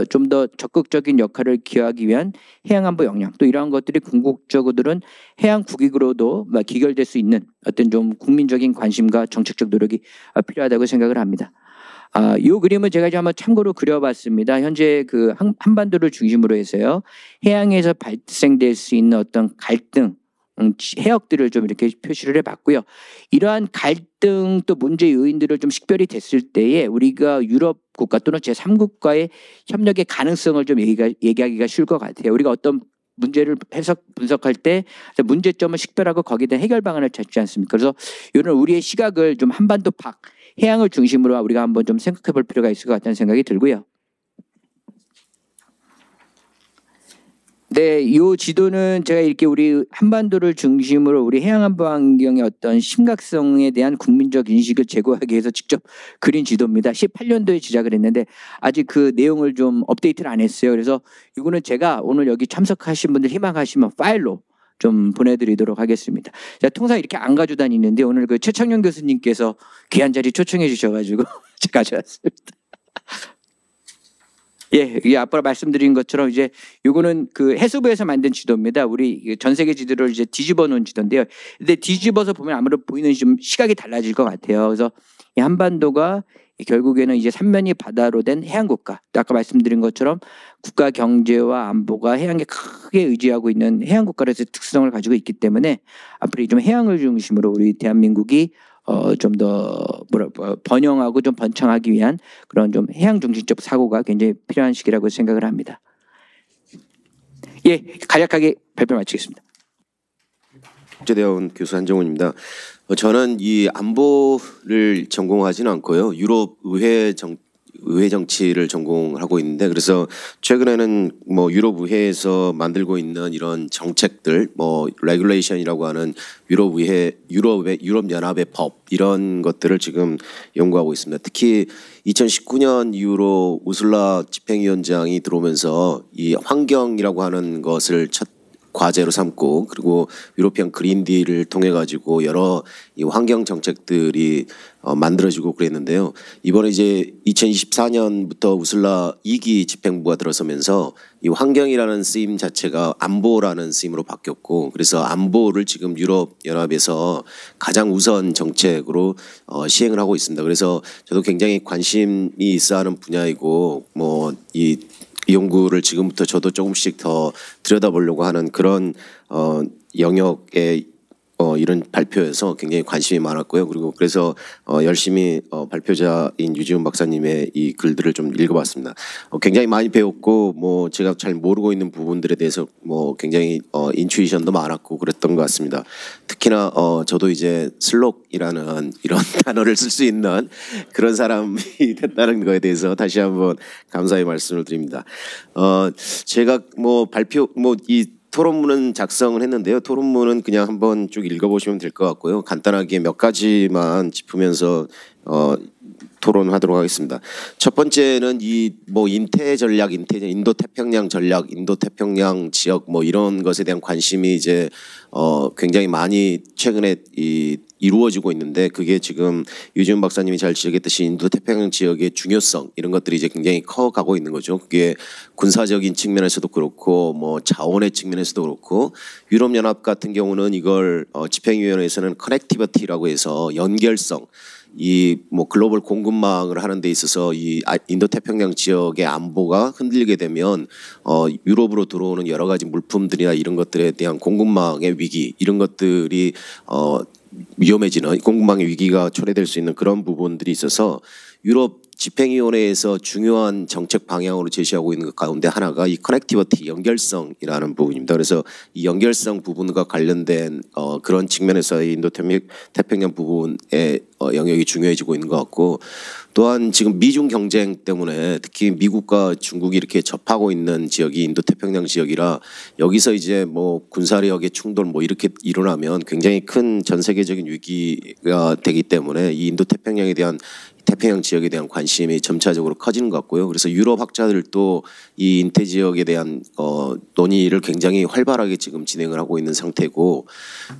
좀 더 적극적인 역할을 기여하기 위한 해양안보 역량 또 이러한 것들이 궁극적으로는 해양 국익으로도 기결될 수 있는 어떤 좀 국민적인 관심과 정책적 노력이 필요하다고 생각을 합니다. 이 그림은 제가 한번 참고로 그려봤습니다. 현재 그 한반도를 중심으로 해서요. 해양에서 발생될 수 있는 어떤 갈등, 해역들을 좀 이렇게 표시를 해봤고요. 이러한 갈등 또 문제 요인들을 좀 식별이 됐을 때에 우리가 유럽 국가 또는 제3국가의 협력의 가능성을 좀 얘기하기가 쉬울 것 같아요. 우리가 어떤 문제를 분석할 때 문제점을 식별하고 거기에 대한 해결 방안을 찾지 않습니까? 그래서 이런 우리의 시각을 좀 한반도 밖 해양을 중심으로 우리가 한번 좀 생각해 볼 필요가 있을 것 같다는 생각이 들고요. 네, 이 지도는 제가 이렇게 우리 한반도를 중심으로 우리 해양안보 환경의 어떤 심각성에 대한 국민적 인식을 제고하기 위해서 직접 그린 지도입니다. 18년도에 제작을 했는데 아직 그 내용을 좀 업데이트를 안 했어요. 그래서 이거는 제가 오늘 여기 참석하신 분들 희망하시면 파일로 좀 보내드리도록 하겠습니다. 제가 통상 이렇게 안 가지고 다니는데 오늘 그 최창룡 교수님께서 귀한 자리 초청해 주셔가지고 제가 가져왔습니다. 예, 이 앞으로 말씀드린 것처럼 이제 요거는 그 해수부에서 만든 지도입니다. 우리 전 세계 지도를 이제 뒤집어 놓은 지도인데요. 근데 뒤집어서 보면 아무래도 보이는 좀 시각이 달라질 것 같아요. 그래서 이 한반도가 결국에는 이제 삼면이 바다로 된 해양국가. 아까 말씀드린 것처럼 국가 경제와 안보가 해양에 크게 의지하고 있는 해양국가로서의 특성을 가지고 있기 때문에 앞으로 좀 해양을 중심으로 우리 대한민국이 좀 더 번영하고 좀 번창하기 위한 그런 좀 해양 중심적 사고가 굉장히 필요한 시기라고 생각을 합니다. 예, 간략하게 발표 마치겠습니다. 국제대학원 교수 한정훈입니다. 저는 이 안보를 전공하지는 않고요. 유럽 의회 정치를 전공하고 있는데 그래서 최근에는 뭐 유럽 의회에서 만들고 있는 이런 정책들 뭐 레귤레이션이라고 하는 유럽 연합의 법 이런 것들을 지금 연구하고 있습니다. 특히 2019년 이후로 우슬라 집행위원장이 들어오면서 이 환경이라고 하는 것을 첫 과제로 삼고 그리고 유로피안 그린딜을 통해 가지고 여러 이 환경 정책들이 만들어지고 그랬는데요. 이번에 이제 2024년부터 우슬라 2기 집행부가 들어서면서 이 환경이라는 쓰임 자체가 안보라는 쓰임으로 바뀌었고 그래서 안보를 지금 유럽 연합에서 가장 우선 정책으로 시행을 하고 있습니다. 그래서 저도 굉장히 관심이 있어하는 분야이고 뭐 이 연구를 지금부터 저도 조금씩 더 들여다보려고 하는 그런 영역의 이런 발표에서 굉장히 관심이 많았고요. 그리고 그래서 열심히 발표자인 유지훈 박사님의 이 글들을 좀 읽어봤습니다. 굉장히 많이 배웠고 뭐 제가 잘 모르고 있는 부분들에 대해서 뭐 굉장히 인투이션도 많았고 그랬던 것 같습니다. 특히나 저도 이제 슬록이라는 이런 단어를 쓸 수 있는 그런 사람이 됐다는 거에 대해서 다시 한번 감사의 말씀을 드립니다. 제가 뭐 이 토론문은 작성을 했는데요. 토론문은 그냥 한번 쭉 읽어보시면 될 것 같고요. 간단하게 몇 가지만 짚으면서 토론하도록 하겠습니다. 첫 번째는 이 뭐 인태 전략, 인도 태평양 전략, 인도 태평양 지역 뭐 이런 것에 대한 관심이 이제 굉장히 많이 최근에 이루어지고 있는데 그게 지금 유지훈 박사님이 잘 지적했듯이 인도 태평양 지역의 중요성 이런 것들이 이제 굉장히 커가고 있는 거죠. 그게 군사적인 측면에서도 그렇고 뭐 자원의 측면에서도 그렇고 유럽 연합 같은 경우는 이걸 집행위원회에서는 커넥티비티라고 해서 연결성 이 뭐 글로벌 공급망을 하는 데 있어서 이 인도 태평양 지역의 안보가 흔들리게 되면 유럽으로 들어오는 여러 가지 물품들이나 이런 것들에 대한 공급망의 위기 이런 것들이 위험해지는 공급망의 위기가 초래될 수 있는 그런 부분들이 있어서 유럽 집행위원회에서 중요한 정책 방향으로 제시하고 있는 것 가운데 하나가 이 커넥티비티 연결성이라는 부분입니다. 그래서 이 연결성 부분과 관련된 그런 측면에서의 인도 태평양 부분의 영역이 중요해지고 있는 것 같고 또한 지금 미중 경쟁 때문에 특히 미국과 중국이 이렇게 접하고 있는 지역이 인도 태평양 지역이라 여기서 이제 뭐 군사력의 충돌 뭐 이렇게 일어나면 굉장히 큰 전 세계적인 위기가 되기 때문에 이 인도 태평양 지역에 대한 관심이 점차적으로 커지는 것 같고요. 그래서 유럽 학자들도 이 인태 지역에 대한 논의를 굉장히 활발하게 지금 진행을 하고 있는 상태고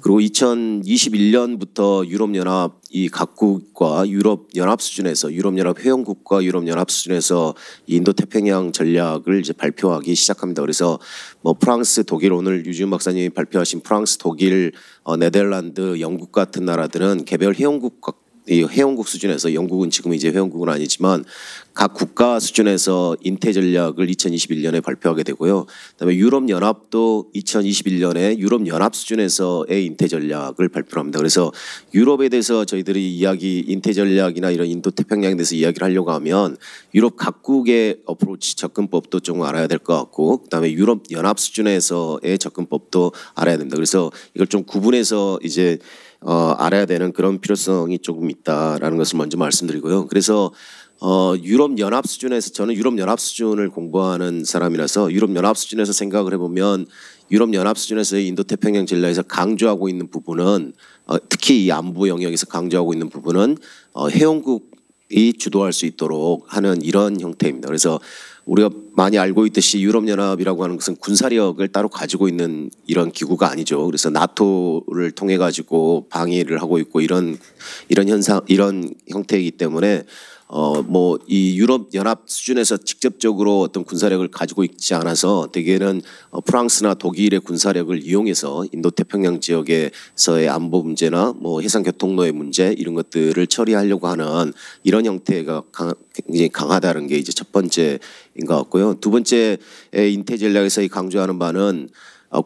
그리고 2021년부터 유럽연합 이 각국과 유럽연합 수준에서 유럽연합 회원국과 유럽연합 수준에서 인도 태평양 전략을 이제 발표하기 시작합니다. 그래서 뭐 프랑스, 독일 오늘 유지훈 박사님이 발표하신 프랑스, 독일, 네덜란드, 영국 같은 나라들은 개별 회원국 수준에서 영국은 지금 이제 회원국은 아니지만 각 국가 수준에서 인태 전략을 2021년에 발표하게 되고요. 그다음에 유럽연합도 2021년에 유럽연합 수준에서의 인태 전략을 발표합니다. 그래서 유럽에 대해서 저희들이 인태 전략이나 이런 인도 태평양에 대해서 이야기를 하려고 하면 유럽 각국의 어프로치 접근법도 좀 알아야 될 것 같고 그다음에 유럽연합 수준에서의 접근법도 알아야 됩니다. 그래서 이걸 좀 구분해서 이제 알아야 되는 그런 필요성이 조금 있다라는 것을 먼저 말씀드리고요. 그래서 유럽 연합 수준에서 저는 유럽 연합 수준을 공부하는 사람이라서 유럽 연합 수준에서 생각을 해보면 유럽 연합 수준에서 인도 태평양 전략에서 강조하고 있는 부분은 특히 이 안보 영역에서 강조하고 있는 부분은 회원국이 주도할 수 있도록 하는 이런 형태입니다. 그래서 우리가 많이 알고 있듯이 유럽연합이라고 하는 것은 군사력을 따로 가지고 있는 이런 기구가 아니죠. 그래서 나토를 통해 가지고 방위를 하고 있고 이런 형태이기 때문에 뭐 이 유럽 연합 수준에서 직접적으로 어떤 군사력을 가지고 있지 않아서 대개는 프랑스나 독일의 군사력을 이용해서 인도 태평양 지역에서의 안보 문제나 뭐 해상 교통로의 문제 이런 것들을 처리하려고 하는 이런 형태가 굉장히 강하다는 게 이제 첫 번째인 것 같고요. 두 번째 인태 전략에서 강조하는 바는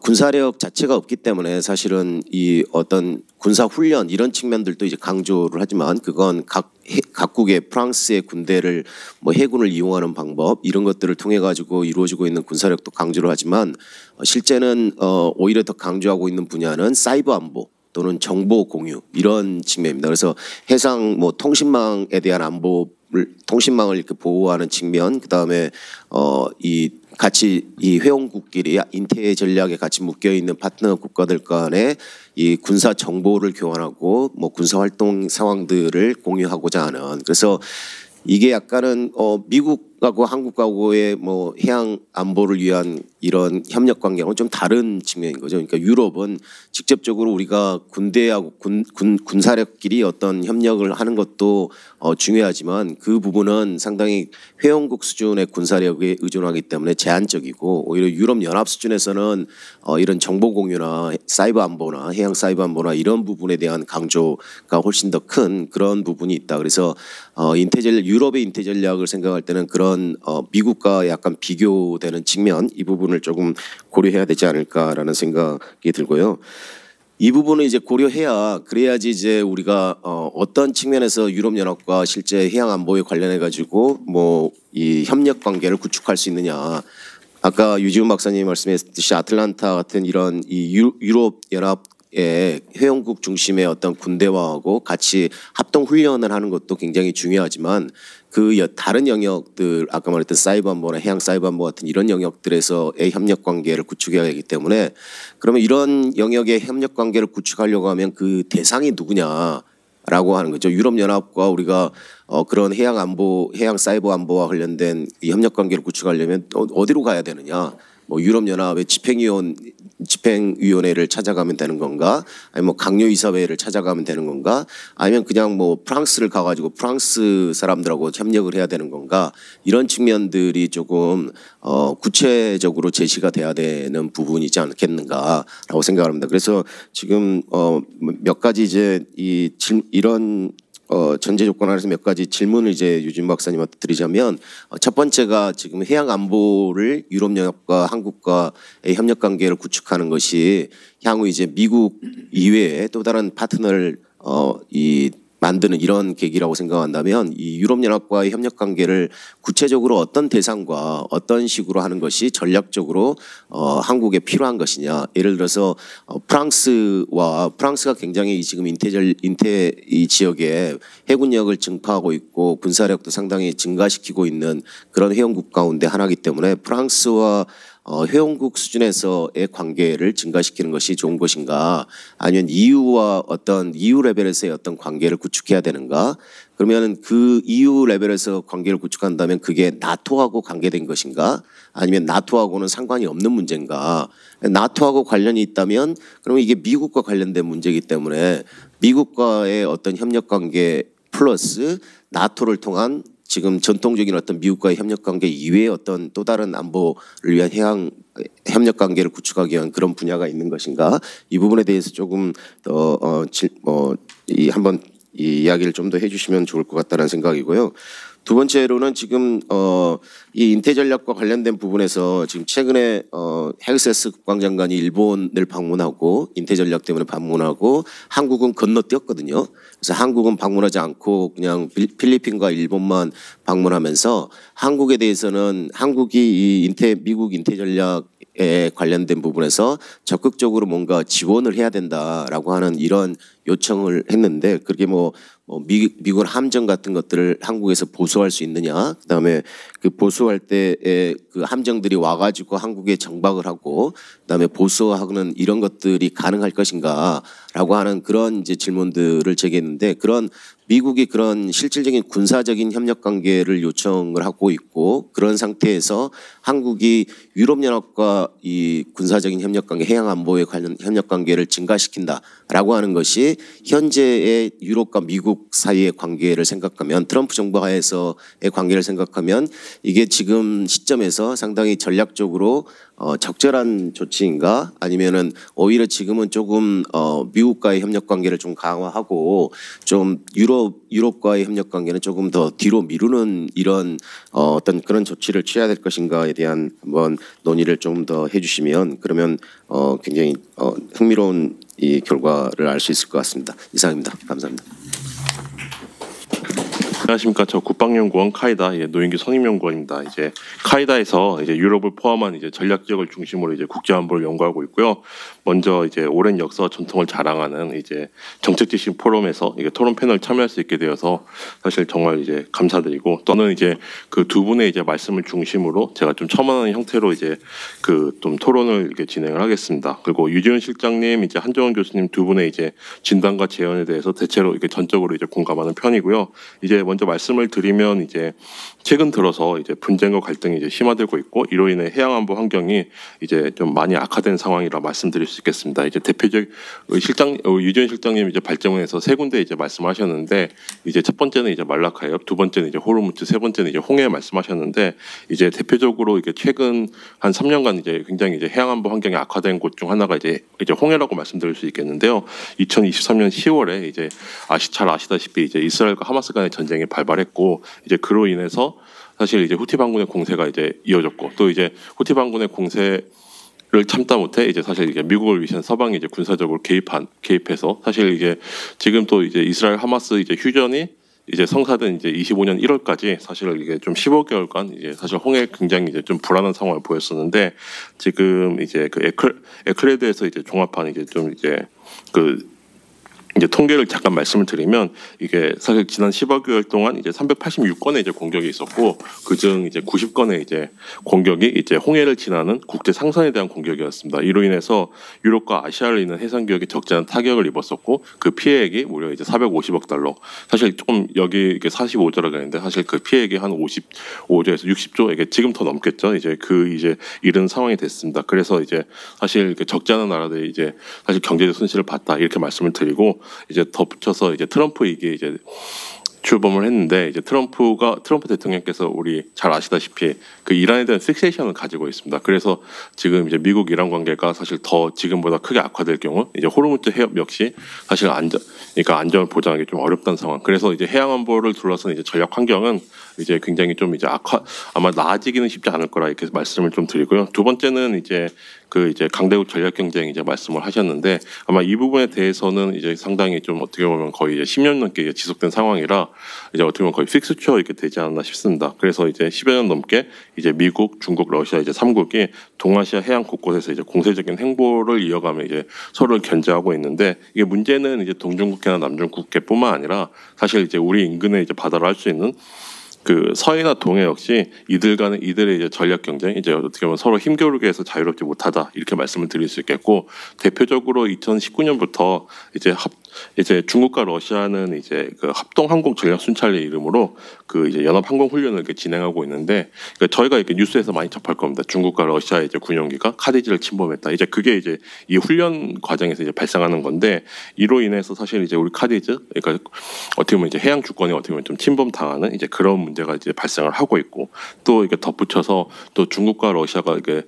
군사력 자체가 없기 때문에 사실은 이 어떤 군사 훈련 이런 측면들도 이제 강조를 하지만 그건 각국의 프랑스의 군대를 뭐 해군을 이용하는 방법 이런 것들을 통해 가지고 이루어지고 있는 군사력도 강조를 하지만 실제는 오히려 더 강조하고 있는 분야는 사이버 안보 또는 정보 공유 이런 측면입니다. 그래서 해상 뭐 통신망에 대한 통신망을 이렇게 보호하는 측면, 그 다음에 같이 이 회원국끼리 인태 전략에 같이 묶여 있는 파트너 국가들 간에 이 군사 정보를 교환하고 뭐 군사 활동 상황들을 공유하고자 하는 그래서 이게 약간은 미국하고 한국하고의 뭐 해양 안보를 위한 이런 협력 관계하고는 좀 다른 측면인 거죠. 그러니까 유럽은 직접적으로 우리가 군대하고 군사력끼리 어떤 협력을 하는 것도 중요하지만 그 부분은 상당히 회원국 수준의 군사력에 의존하기 때문에 제한적이고 오히려 유럽 연합 수준에서는 이런 정보 공유나 사이버 안보나 해양 사이버 안보나 이런 부분에 대한 강조가 훨씬 더 큰 그런 부분이 있다. 그래서 유럽의 인태 전략을 생각할 때는 그런 미국과 약간 비교되는 측면 이 부분을 조금 고려해야 되지 않을까라는 생각이 들고요. 이 부분을 이제 고려해야 그래야지 이제 우리가 어떤 측면에서 유럽 연합과 실제 해양 안보에 관련해 가지고 뭐 이 협력 관계를 구축할 수 있느냐. 아까 유지훈 박사님이 말씀하셨듯이 아틀란타 같은 이런 이 유럽 연합 회원국 중심의 어떤 군대와하고 같이 합동 훈련을 하는 것도 굉장히 중요하지만 그 다른 영역들 아까 말했던 사이버 안보나 해양 사이버 안보 같은 이런 영역들에서의 협력 관계를 구축해야 하기 때문에 그러면 이런 영역의 협력 관계를 구축하려고 하면 그 대상이 누구냐라고 하는 거죠. 유럽 연합과 우리가 그런 해양 안보, 해양 사이버 안보와 관련된 이 협력 관계를 구축하려면 어디로 가야 되느냐? 뭐 유럽 연합의 집행위원회를 찾아가면 되는 건가? 아니면 뭐 강요이사회를 찾아가면 되는 건가? 아니면 그냥 뭐 프랑스를 가가지고 프랑스 사람들하고 협력을 해야 되는 건가? 이런 측면들이 조금 구체적으로 제시가 돼야 되는 부분이지 않겠는가라고 생각합니다. 그래서 지금 몇 가지 이제 이런 전제 조건 안에서 몇 가지 질문을 이제 유진 박사님한테 드리자면 첫 번째가 지금 해양 안보를 유럽 연합과 한국과의 협력 관계를 구축하는 것이 향후 이제 미국 이외에 또 다른 파트너를 만드는 이런 계기라고 생각한다면 이 유럽연합과의 협력 관계를 구체적으로 어떤 대상과 어떤 식으로 하는 것이 전략적으로 한국에 필요한 것이냐. 예를 들어서 프랑스가 굉장히 지금 인태 이 지역에 해군력을 증파하고 있고 군사력도 상당히 증가시키고 있는 그런 회원국 가운데 하나이기 때문에 프랑스와 회원국 수준에서의 관계를 증가시키는 것이 좋은 것인가 아니면 EU와 EU 레벨에서의 어떤 관계를 구축해야 되는가 그러면 그 EU 레벨에서 관계를 구축한다면 그게 나토하고 관계된 것인가 아니면 나토하고는 상관이 없는 문제인가 나토하고 관련이 있다면 그러면 이게 미국과 관련된 문제이기 때문에 미국과의 어떤 협력 관계 플러스 나토를 통한 지금 전통적인 어떤 미국과의 협력 관계 이외의 어떤 또 다른 안보를 위한 해양 협력 관계를 구축하기 위한 그런 분야가 있는 것인가 이 부분에 대해서 조금 더 한번 이 이야기를 좀 더 해주시면 좋을 것 같다는 생각이고요. 두 번째로는 지금 이 인태 전략과 관련된 부분에서 지금 최근에 헤그세스 국방장관이 일본을 방문하고 인태 전략 때문에 방문하고 한국은 건너뛰었거든요. 그래서 한국은 방문하지 않고 그냥 필리핀과 일본만 방문하면서 한국에 대해서는 한국이 이 미국 인태 전략에 관련된 부분에서 적극적으로 뭔가 지원을 해야 된다라고 하는 이런 요청을 했는데 그게 뭐 미군 함정 같은 것들을 한국에서 보수할 수 있느냐, 그다음에 그 보수할 때에 그 함정들이 와가지고 한국에 정박을 하고 그다음에 보수하는 이런 것들이 가능할 것인가라고 하는 그런 이제 질문들을 제기했는데, 그런 미국이 그런 실질적인 군사적인 협력 관계를 요청을 하고 있고, 그런 상태에서 한국이 유럽연합과 이 군사적인 협력 관계, 해양 안보에 관련 협력 관계를 증가시킨다라고 하는 것이 현재의 유럽과 미국 사이의 관계를 생각하면, 트럼프 정부 하에서의 관계를 생각하면 이게 지금 시점에서 상당히 전략적으로 적절한 조치인가, 아니면은 오히려 지금은 조금 미국과의 협력 관계를 좀 강화하고 좀 유럽과의 협력 관계는 조금 더 뒤로 미루는 이런 어떤 그런 조치를 취해야 될 것인가에 대한 한번 논의를 좀 더 해주시면, 그러면 굉장히 흥미로운 이 결과를 알 수 있을 것 같습니다. 이상입니다. 감사합니다. 안녕하십니까. 저 국방연구원 카이다 노인규 선임연구원입니다. 이제 카이다에서 이제 유럽을 포함한 이제 전략 지역을 중심으로 이제 국제 안보를 연구하고 있고요. 먼저 이제 오랜 역사와 전통을 자랑하는 이제 정책 지식 포럼에서 이게 토론 패널 참여할 수 있게 되어서 사실 정말 이제 감사드리고, 또는 이제 그 두 분의 이제 말씀을 중심으로 제가 좀 첨언하는 형태로 이제 그 좀 토론을 이렇게 진행을 하겠습니다. 그리고 유지훈 실장님, 이제 한정원 교수님 두 분의 이제 진단과 제언에 대해서 대체로 이렇게 전적으로 이제 공감하는 편이고요. 이제 먼저 말씀을 드리면, 이제 최근 들어서 이제 분쟁과 갈등이 이제 심화되고 있고, 이로 인해 해양 안보 환경이 이제 좀 많이 악화된 상황이라 말씀드릴 수 있겠습니다. 이제 대표적 유지현 실장님 이제 발제문에서 세 군데 이제 말씀하셨는데, 이제 첫 번째는 이제 말라카협, 두 번째는 이제 호르무즈, 세 번째는 이제 홍해 말씀하셨는데, 이제 대표적으로 이게 최근 한 3년간 이제 굉장히 이제 해양 안보 환경이 악화된 곳 중 하나가 이제 홍해라고 말씀드릴 수 있겠는데요. 2023년 10월에 이제 잘 아시다시피 이제 이스라엘과 하마스 간의 전쟁이 발발했고, 이제 그로 인해서 사실 이제 후티 반군의 공세가 이제 이어졌고, 또 이제 후티 반군의 공세를 참다 못해 이제 사실 이게 미국을 위한 서방이 이제 군사적으로 개입해서 사실 이게 지금 또 이제 이스라엘 하마스 이제 휴전이 이제 성사된 이제 25년 1월까지 사실 이게 좀 15개월간 이제 사실 홍해 굉장히 이제 좀 불안한 상황을 보였었는데, 지금 이제 그 에크레드에서 이제 종합한 이제 좀 이제 이제 통계를 잠깐 말씀을 드리면, 이게 사실 지난 15개월 동안 이제 386건의 이제 공격이 있었고, 그중 이제 90건의 이제 공격이 이제 홍해를 지나는 국제 상선에 대한 공격이었습니다. 이로 인해서 유럽과 아시아를 잇는 해상 기업이 적지 않은 타격을 입었었고, 그 피해액이 무려 이제 450억 달러. 사실 조금 여기 이게 45조라고 했는데, 사실 그 피해액이 한 55조에서 60조, 이게 지금 더 넘겠죠. 이제 이제 이런 상황이 됐습니다. 그래서 이제 사실 적지 않은 나라들이 이제 사실 경제적 손실을 봤다, 이렇게 말씀을 드리고, 이제 덧붙여서 이제 트럼프 이게 이제 출범을 했는데, 이제 트럼프 대통령께서 우리 잘 아시다시피 그 이란에 대한 픽세이션을 가지고 있습니다. 그래서 지금 이제 미국 이란 관계가 사실 더 지금보다 크게 악화될 경우 이제 호르무즈 해협 역시 사실 안전을 보장하기 좀 어렵다는 상황. 그래서 이제 해양 안보를 둘러싼 이제 전략 환경은 이제 굉장히 좀 이제 아마 나아지기는 쉽지 않을 거라 이렇게 말씀을 좀 드리고요. 두 번째는 이제 이제 강대국 전략 경쟁 이제 말씀을 하셨는데, 아마 이 부분에 대해서는 이제 상당히 좀 어떻게 보면 거의 이제 10년 넘게 이제 지속된 상황이라 이제 어떻게 보면 거의 픽스처 이렇게 되지 않나 싶습니다. 그래서 이제 10여 년 넘게 이제 미국, 중국, 러시아 이제 3국이 동아시아 해양 곳곳에서 이제 공세적인 행보를 이어가며 이제 서로를 견제하고 있는데, 이게 문제는 이제 동중국해나 남중국해뿐만 아니라 사실 이제 우리 인근에 이제 바다로 할 수 있는 그 서해나 동해 역시 이들의 이제 전략 경쟁, 이제 어떻게 보면 서로 힘겨루게 해서 자유롭지 못하다, 이렇게 말씀을 드릴 수 있겠고, 대표적으로 2019년부터 이제 중국과 러시아는 이제 그 합동 항공 전략 순찰의 이름으로 그 이제 연합 항공 훈련을 이렇게 진행하고 있는데, 그러니까 저희가 이렇게 뉴스에서 많이 접할 겁니다. 중국과 러시아의 이제 군용기가 카디지를 침범했다. 이제 그게 이제 이 훈련 과정에서 이제 발생하는 건데, 이로 인해서 사실 이제 우리 카디지, 그러니까 어떻게 보면 이제 해양 주권이 어떻게 보면 좀 침범당하는 이제 그런 문제가 이제 발생을 하고 있고, 또 이게 덧붙여서 또 중국과 러시아가 이게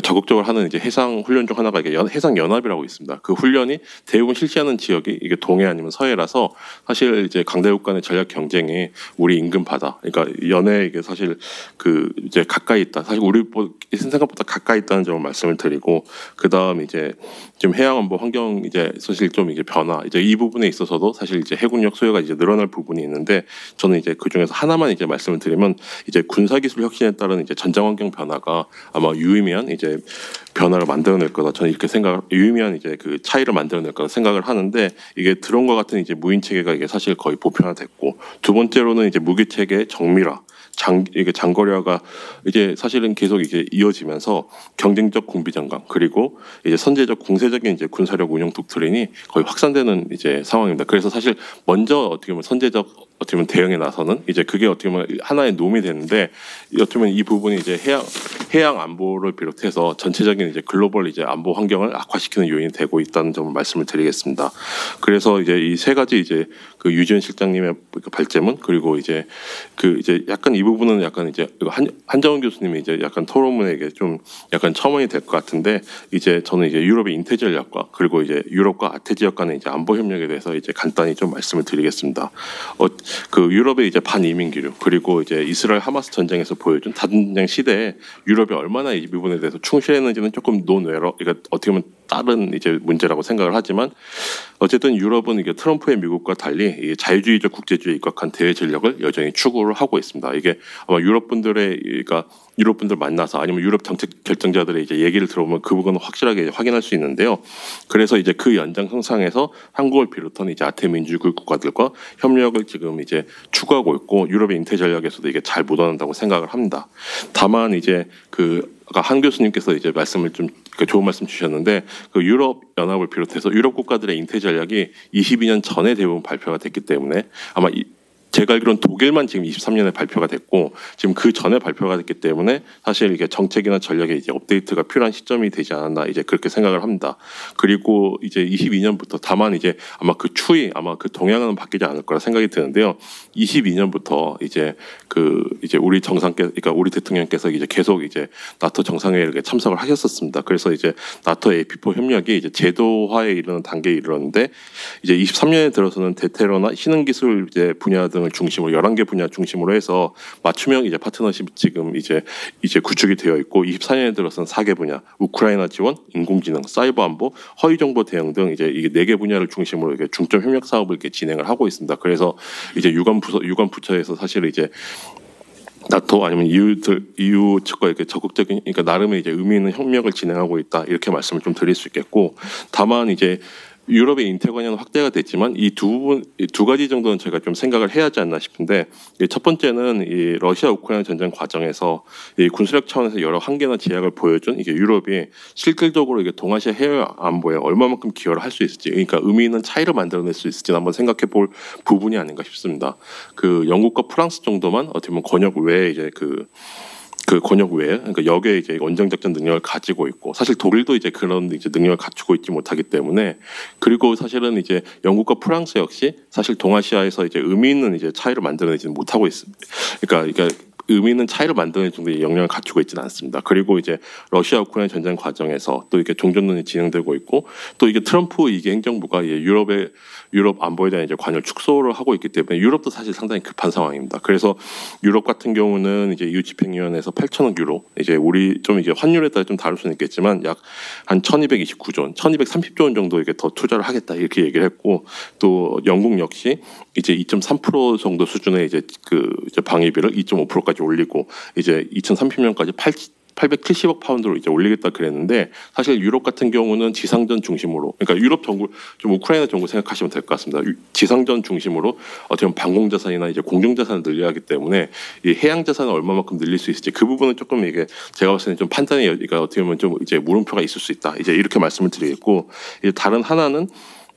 적극적으로 하는 이제 해상 훈련 중 하나가 이게 해상 연합이라고 있습니다. 그 훈련이 대부분 실시하는 지역이 이게 동해 아니면 서해라서 사실 이제 강대국 간의 전략 경쟁이 우리 인근 바다, 그러니까 연해 이게 사실 그 이제 가까이 있다. 사실 우리 생각보다 가까이 있다는 점을 말씀을 드리고, 그다음 이제 지금 해양 안보 환경 이제 사실 좀 이게 변화, 이제 이 부분에 있어서도 사실 이제 해군력 소요가 이제 늘어날 부분이 있는데, 저는 이제 그 중에서 하나만 이제 말씀을 드리면, 이제 군사 기술 혁신에 따른 이제 전장 환경 변화가 아마 유의미한 이제 변화를 만들어낼 거다. 저는 이렇게 유의미한 이제 그 차이를 만들어낼 거다 생각을 하는데, 이게 드론과 같은 이제 무인 체계가 이게 사실 거의 보편화됐고, 두 번째로는 이제 무기 체계 정밀화. 이게 장거리화가 이제 사실은 계속 이제 이어지면서 경쟁적 군비 장강, 그리고 이제 선제적 공세적인 이제 군사력 운영 독트린이 거의 확산되는 이제 상황입니다. 그래서 사실 먼저 어떻게 보면 선제적 어떻게 보면 대응에 나서는 이제 그게 어떻게 보면 하나의 놈이 되는데, 어떻게 보면 이 부분이 이제 해양 안보를 비롯해서 전체적인 이제 글로벌 이제 안보 환경을 악화시키는 요인이 되고 있다는 점을 말씀을 드리겠습니다. 그래서 이제 이 세 가지 이제 그 유지현 실장님의 발제문, 그리고 이제 그 이제 약간 이 부분은 약간 이제 한정훈 교수님이 이제 약간 토론문에 이게 좀 약간 첨언이 될 것 같은데, 이제 저는 이제 유럽의 인태 전략과 그리고 이제 유럽과 아태 지역 간의 이제 안보 협력에 대해서 이제 간단히 좀 말씀을 드리겠습니다. 그 유럽의 이제 반이민 기류, 그리고 이제 이스라엘 하마스 전쟁에서 보여준 다전쟁 시대에 유럽이 얼마나 이 부분에 대해서 충실했는지는 조금 논외로, 그러니까 어떻게 보면 다른 이제 문제라고 생각을 하지만, 어쨌든 유럽은 이게 트럼프의 미국과 달리 이 자유주의적 국제주의에 입각한 대외 전략을 여전히 추구를 하고 있습니다. 이게 아마 유럽 분들 만나서 아니면 유럽 정책 결정자들의 이제 얘기를 들어보면 그 부분은 확실하게 확인할 수 있는데요. 그래서 이제 그 연장선상에서 한국을 비롯한 이제 아태 민주주의 국가들과 협력을 지금 이제 추구하고 있고, 유럽의 인태 전략에서도 이게 잘 묻어난다고 생각을 합니다. 다만 이제 아까 한 교수님께서 이제 말씀을 좀 좋은 말씀 주셨는데, 그 유럽 연합을 비롯해서 유럽 국가들의 인태 전략이 22년 전에 대부분 발표가 됐기 때문에, 아마 제가 알기로는 독일만 지금 23년에 발표가 됐고, 지금 그 전에 발표가 됐기 때문에 사실 이게 정책이나 전략에 이제 업데이트가 필요한 시점이 되지 않았나, 이제 그렇게 생각을 합니다. 그리고 이제 22년부터, 다만 이제 아마 그 추이, 아마 그 동향은 바뀌지 않을 거라 생각이 드는데요. 22년부터 이제 이제 우리 그러니까 우리 대통령께서 이제 계속 이제 나토 정상회의에 참석을 하셨었습니다. 그래서 이제 나토 AP4 협력이 이제 제도화에 이르는 단계에 이르렀는데, 이제 23년에 들어서는 대테러나 신흥기술 이제 분야 등을 중심으로 11개 분야 중심으로 해서 맞춤형 이제 파트너십 지금 이제 구축이 되어 있고, 24년에 들어서는 4개 분야, 우크라이나 지원, 인공지능, 사이버 안보, 허위 정보 대응 등 이제 이게 4개 분야를 중심으로 이렇게 중점 협력 사업을 이렇게 진행을 하고 있습니다. 그래서 이제 유관 부처에서 사실 이제 나토 아니면 EU 측과 이렇게 적극적인, 그러니까 나름의 이제 의미 있는 협력을 진행하고 있다, 이렇게 말씀을 좀 드릴 수 있겠고, 다만 이제 유럽의 인태 관여는 확대가 됐지만 이 두 가지 정도는 제가 좀 생각을 해야 하지 않나 싶은데, 첫 번째는 이 러시아 우크라이나 전쟁 과정에서 이 군사력 차원에서 여러 한계나 제약을 보여준 이게 유럽이 실질적으로 이게 동아시아 해외 안보에 얼마만큼 기여를 할 수 있을지, 그러니까 의미 있는 차이를 만들어낼 수 있을지 한번 생각해 볼 부분이 아닌가 싶습니다. 그 영국과 프랑스 정도만 어떻게 보면 권역 외에 이제 그 권역 외에, 그러니까 역에 이제 원정 작전 능력을 가지고 있고, 사실 독일도 이제 그런 이제 능력을 갖추고 있지 못하기 때문에, 그리고 사실은 이제 영국과 프랑스 역시 사실 동아시아에서 이제 의미 있는 이제 차이를 만들어내지는 못하고 있습니다. 그러니까 의미 있는 차이를 만드는 정도의 역량을 갖추고 있지는 않습니다. 그리고 이제 러시아 우크라이나 전쟁 과정에서 또 이렇게 종전론이 진행되고 있고, 또 이게 트럼프 이게 행정부가 유럽 안보에 대한 이제 관여를 축소를 하고 있기 때문에 유럽도 사실 상당히 급한 상황입니다. 그래서 유럽 같은 경우는 이제 EU 집행위원회에서 8천억 유로, 이제 우리 좀 이게 환율에 따라 좀 다를 수는 있겠지만 약 한 1,229조 원, 1,230조 원 정도 이렇게 더 투자를 하겠다, 이렇게 얘기를 했고, 또 영국 역시 이제 2.3% 정도 수준의 이제 이제 방위비를 2.5%까지 올리고, 이제 2030년까지 870억 파운드로 이제 올리겠다 그랬는데, 사실 유럽 같은 경우는 지상전 중심으로, 그러니까 유럽 정부 좀 우크라이나 정부 생각하시면 될 것 같습니다. 지상전 중심으로 어떻게 보면 방공 자산이나 이제 공중 자산을 늘려야 하기 때문에 이 해양 자산을 얼마만큼 늘릴 수 있을지, 그 부분은 조금 이게 제가 봤을 때는 좀 판단의 여지가 어떻게 보면 좀 이제 물음표가 있을 수 있다, 이제 이렇게 말씀을 드리겠고, 이제 다른 하나는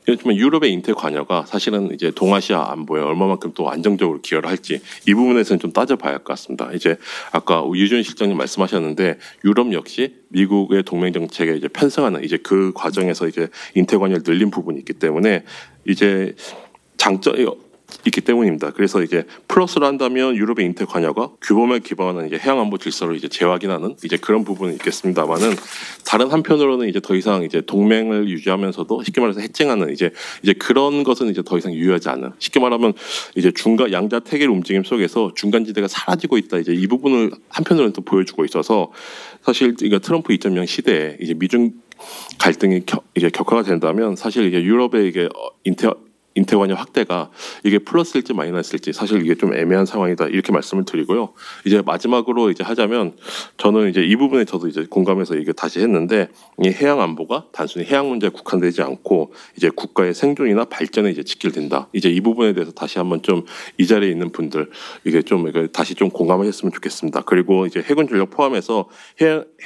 그렇지만 유럽의 인태 관여가 사실은 이제 동아시아 안보에 얼마만큼 또 안정적으로 기여를 할지, 이 부분에서는 좀 따져봐야 할 것 같습니다. 이제 아까 유지현 실장님 말씀하셨는데, 유럽 역시 미국의 동맹 정책에 이제 편승하는 이제 그 과정에서 이제 인태 관여를 늘린 부분이 있기 때문에 이제 장점이 있기 때문입니다. 그래서 이제 플러스를 한다면 유럽의 인태 관여가 규범에 기반한 이제 해양 안보 질서를 이제 재확인하는 이제 그런 부분이 있겠습니다만은, 다른 한편으로는 이제 더 이상 이제 동맹을 유지하면서도 쉽게 말해서 해칭하는 이제 그런 것은 이제 더 이상 유효하지 않은, 쉽게 말하면 이제 양자 태계 움직임 속에서 중간지대가 사라지고 있다, 이제 이 부분을 한편으로는 또 보여주고 있어서, 사실 이게 트럼프 2.0 시대에 이제 미중 갈등이 이제 격화가 된다면 사실 이게 유럽의 이게 인태관여 확대가 이게 플러스일지 마이너스일지 사실 이게 좀 애매한 상황이다 이렇게 말씀을 드리고요. 이제 마지막으로 이제 하자면 저는 이제 이 부분에 저도 이제 공감해서 이게 다시 했는데 이 해양 안보가 단순히 해양 문제에 국한되지 않고 이제 국가의 생존이나 발전에 이제 직결된다. 이제 이 부분에 대해서 다시 한번 좀 이 자리에 있는 분들 이게 좀 다시 좀 공감하셨으면 좋겠습니다. 그리고 이제 해군 전력 포함해서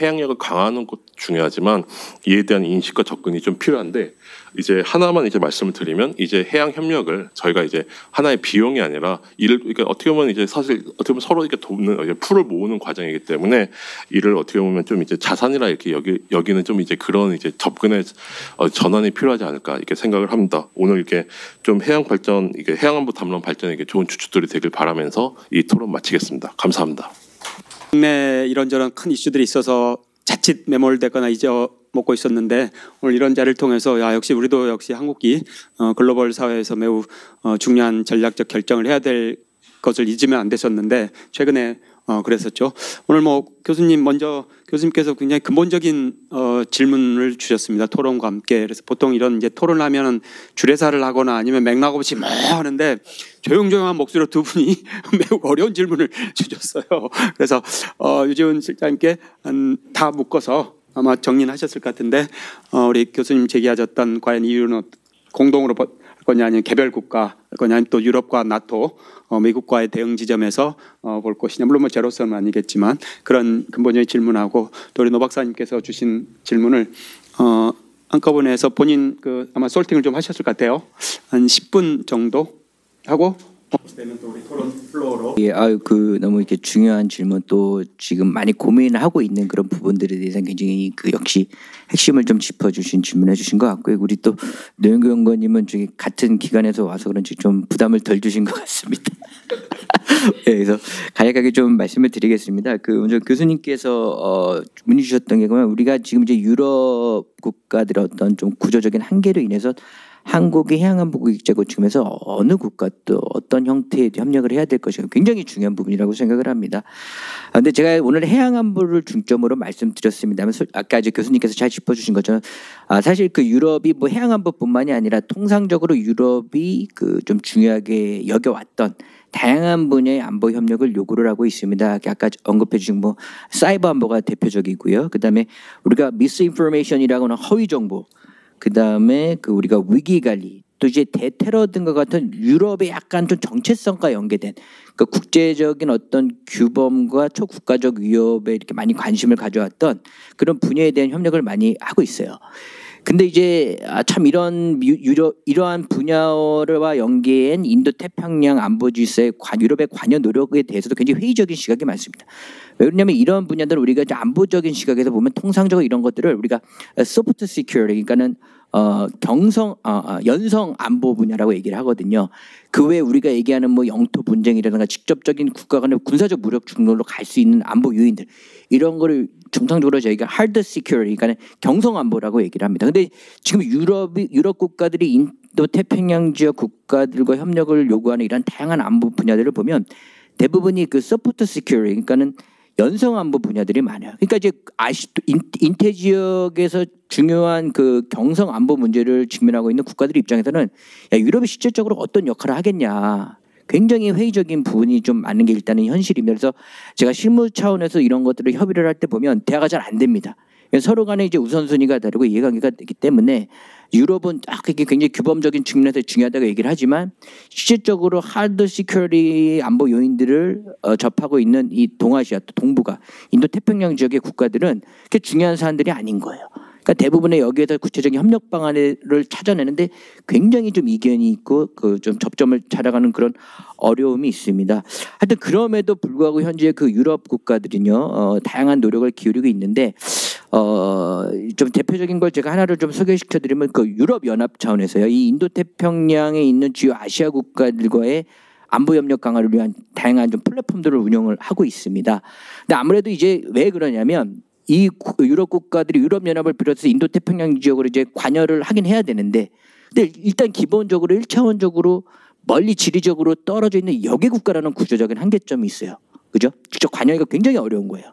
해양력을 강화하는 것도 중요하지만 이에 대한 인식과 접근이 좀 필요한데 이제 하나만 이제 말씀을 드리면 이제 해양 협력을 저희가 이제 하나의 비용이 아니라 이를 그러니까 어떻게 보면 이제 사실 어떻게 보면 서로 이렇게 돕는 풀을 모으는 과정이기 때문에 이를 어떻게 보면 좀 이제 자산이라 이렇게 여기는 좀 이제 그런 이제 접근의 전환이 필요하지 않을까 이렇게 생각을 합니다. 오늘 이렇게 좀 해양 발전 이게 해양안보 담론 발전에 좋은 주축들이 되길 바라면서 이 토론 마치겠습니다. 감사합니다. 국내 이런저런 큰 이슈들이 있어서 자칫 매몰되거나 잊어먹고 있었는데 오늘 이런 자리를 통해서 역시 우리도 역시 한국이 글로벌 사회에서 매우 중요한 전략적 결정을 해야 될 것을 잊으면 안 됐었는데 최근에 그랬었죠. 오늘 뭐 교수님 먼저 교수님께서 굉장히 근본적인 질문을 주셨습니다. 토론과 함께. 그래서 보통 이런 이제 토론을 하면은 주례사를 하거나 아니면 맥락 없이 뭐 하는데 조용조용한 목소리로 두 분이 매우 어려운 질문을 주셨어요. 그래서 유지훈 실장님께 다 묶어서 아마 정리는 하셨을 것 같은데 우리 교수님 제기하셨던 과연 이유는 공동으로 할 거냐 아니면 개별 국가 할 거냐 아니면 또 유럽과 나토 미국과의 대응 지점에서 볼 것이냐 물론 뭐 제로섬은 아니겠지만 그런 근본적인 질문하고 또 우리 노 박사님께서 주신 질문을 한꺼번에 해서 본인 아마 솔팅을 좀 하셨을 것 같아요. 한 10분 정도 하고 되면 또 우리 토론 플로어로. 예, 너무 이렇게 중요한 질문 또 지금 많이 고민하고 있는 그런 부분들에 대해서 굉장히 역시 핵심을 좀 짚어주신 질문해 주신 것 같고요. 우리 또 노영규 연구원님은 저기 같은 기관에서 와서 그런지 좀 부담을 덜 주신 것 같습니다. 네, 그래서 간략하게 좀 말씀을 드리겠습니다. 먼저 교수님께서 문의 주셨던 게 보면 우리가 지금 이제 유럽 국가들의 어떤 좀 구조적인 한계로 인해서 한국이 해양안보국제고 중에서 어느 국가도 어떤 형태의 협력을 해야 될 것인가 굉장히 중요한 부분이라고 생각을 합니다. 그런데 제가 오늘 해양안보를 중점으로 말씀드렸습니다만 아까 이제 교수님께서 잘 짚어주신 것처럼 사실 유럽이 뭐 해양안보뿐만이 아니라 통상적으로 유럽이 좀 중요하게 여겨왔던 다양한 분야의 안보 협력을 요구를 하고 있습니다. 아까 언급해 주신 뭐 사이버 안보가 대표적이고요. 그다음에 우리가 미스인포메이션이라고는 허위 정보, 그다음에 우리가 위기 관리, 또 이제 대테러 등과 같은 유럽의 약간 좀 정체성과 연계된 국제적인 어떤 규범과 초국가적 위협에 이렇게 많이 관심을 가져왔던 그런 분야에 대한 협력을 많이 하고 있어요. 근데 이제 참 이러한 분야와 연계한 인도 태평양 안보 질서의 유럽의 관여 노력에 대해서도 굉장히 회의적인 시각이 많습니다. 왜 그러냐면 이런 분야들은 우리가 이제 안보적인 시각에서 보면 통상적으로 이런 것들을 우리가 soft security, 그러니까는 연성 안보 분야라고 얘기를 하거든요. 그 외에 우리가 얘기하는 뭐 영토 분쟁이라든가 직접적인 국가 간의 군사적 무력 충돌로 갈 수 있는 안보 요인들, 이런 거를 정상적으로 저희가 hard security, 그러니까 경성 안보라고 얘기를 합니다. 근데 지금 유럽 국가들이 인도 태평양 지역 국가들과 협력을 요구하는 이런 다양한 안보 분야들을 보면 대부분이 soft security, 그러니까는 연성 안보 분야들이 많아요. 그러니까 이제 인태 지역에서 중요한 경성 안보 문제를 직면하고 있는 국가들 입장에서는 유럽이 실질적으로 어떤 역할을 하겠냐, 굉장히 회의적인 부분이 좀 많은 게 일단은 현실입니다. 그래서 제가 실무 차원에서 이런 것들을 협의를 할 때 보면 대화가 잘 안 됩니다. 서로 간에 이제 우선순위가 다르고 이해관계가 되기 때문에 유럽은 이게 굉장히 규범적인 측면에서 중요하다고 얘기를 하지만 실질적으로 하드 시큐리티 안보 요인들을 접하고 있는 이 동아시아 또 동북아 인도 태평양 지역의 국가들은 그렇게 중요한 사안들이 아닌 거예요. 그러니까 대부분의 여기에서 구체적인 협력 방안을 찾아내는데 굉장히 좀 이견이 있고 좀 접점을 찾아가는 그런 어려움이 있습니다. 하여튼 그럼에도 불구하고 현재 유럽 국가들은요 다양한 노력을 기울이고 있는데 좀 대표적인 걸 제가 하나를 좀 소개시켜드리면 유럽 연합 차원에서요 이 인도 태평양에 있는 주요 아시아 국가들과의 안보 협력 강화를 위한 다양한 좀 플랫폼들을 운영을 하고 있습니다. 근데 아무래도 이제 왜 그러냐면 이 유럽 국가들이 유럽 연합을 비롯해서 인도 태평양 지역으로 이제 관여를 하긴 해야 되는데, 근데 일단 기본적으로 1차원적으로 멀리 지리적으로 떨어져 있는 역의 국가라는 구조적인 한계점이 있어요. 그죠? 직접 관여하기가 굉장히 어려운 거예요.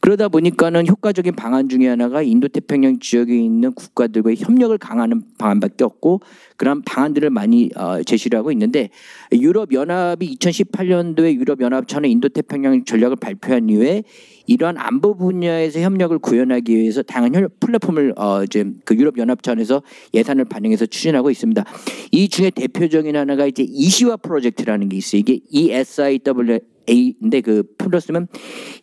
그러다 보니까는 효과적인 방안 중에 하나가 인도태평양 지역에 있는 국가들과의 협력을 강화하는 방안밖에 없고 그런 방안들을 많이 제시를 하고 있는데 유럽연합이 2018년도에 유럽연합천의 인도태평양 전략을 발표한 이후에 이러한 안보 분야에서 협력을 구현하기 위해서 다양한 플랫폼을 이제 그 유럽연합천에서 예산을 반영해서 추진하고 있습니다. 이 중에 대표적인 하나가 이제 이시와 프로젝트라는 게 있어요. 이게 ESIWA인데 그 풀로 쓰면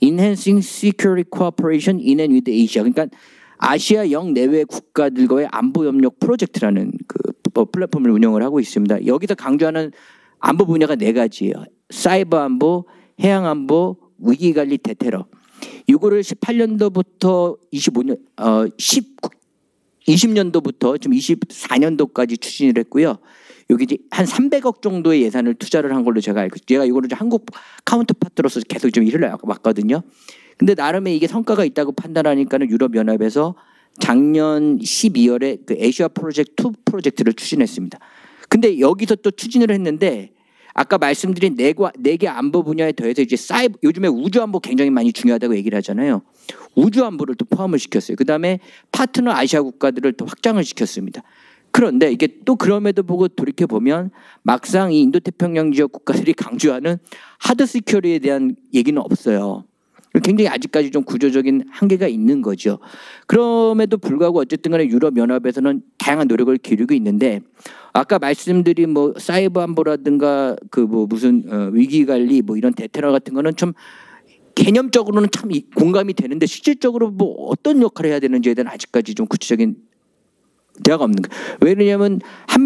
Enhancing Security Cooperation in and with Asia. 그러니까 아시아 영내외 국가들과의 안보 협력 프로젝트라는 그 플랫폼을 운영을 하고 있습니다. 여기서 강조하는 안보 분야가 4가지예요. 사이버 안보, 해양 안보, 위기 관리, 대테러. 이거를 18년도부터 20년도부터 지금 24년도까지 추진을 했고요. 여기 이제 한 300억 정도의 예산을 투자를 한 걸로 제가 알고 있어요. 제가 이거를 한국 카운터파트로서 계속 좀 일을 해왔거든요. 근데 나름의 이게 성과가 있다고 판단하니까는 유럽연합에서 작년 12월에 그 에시아 프로젝트 2 프로젝트를 추진했습니다. 근데 여기서 또 추진을 했는데 아까 말씀드린 4개 안보 분야에 더해서 이제 요즘에 우주 안보 굉장히 많이 중요하다고 얘기를 하잖아요. 우주 안보를 또 포함을 시켰어요. 그다음에 파트너 아시아 국가들을 또 확장을 시켰습니다. 그런데 이게 또 그럼에도 보고 돌이켜 보면 막상 이 인도태평양 지역 국가들이 강조하는 하드 시큐리티에 대한 얘기는 없어요. 굉장히 아직까지 좀 구조적인 한계가 있는 거죠. 그럼에도 불구하고 어쨌든 간에 유럽연합에서는 다양한 노력을 기울이고 있는데 아까 말씀드린 뭐 사이버 안보라든가 그 뭐 무슨 위기 관리 뭐 이런 대테러 같은 거는 좀 개념적으로는 참 공감이 되는데 실질적으로 뭐 어떤 역할을 해야 되는지에 대한 아직까지 좀 구체적인 대화가 없는 거예요. 왜냐하면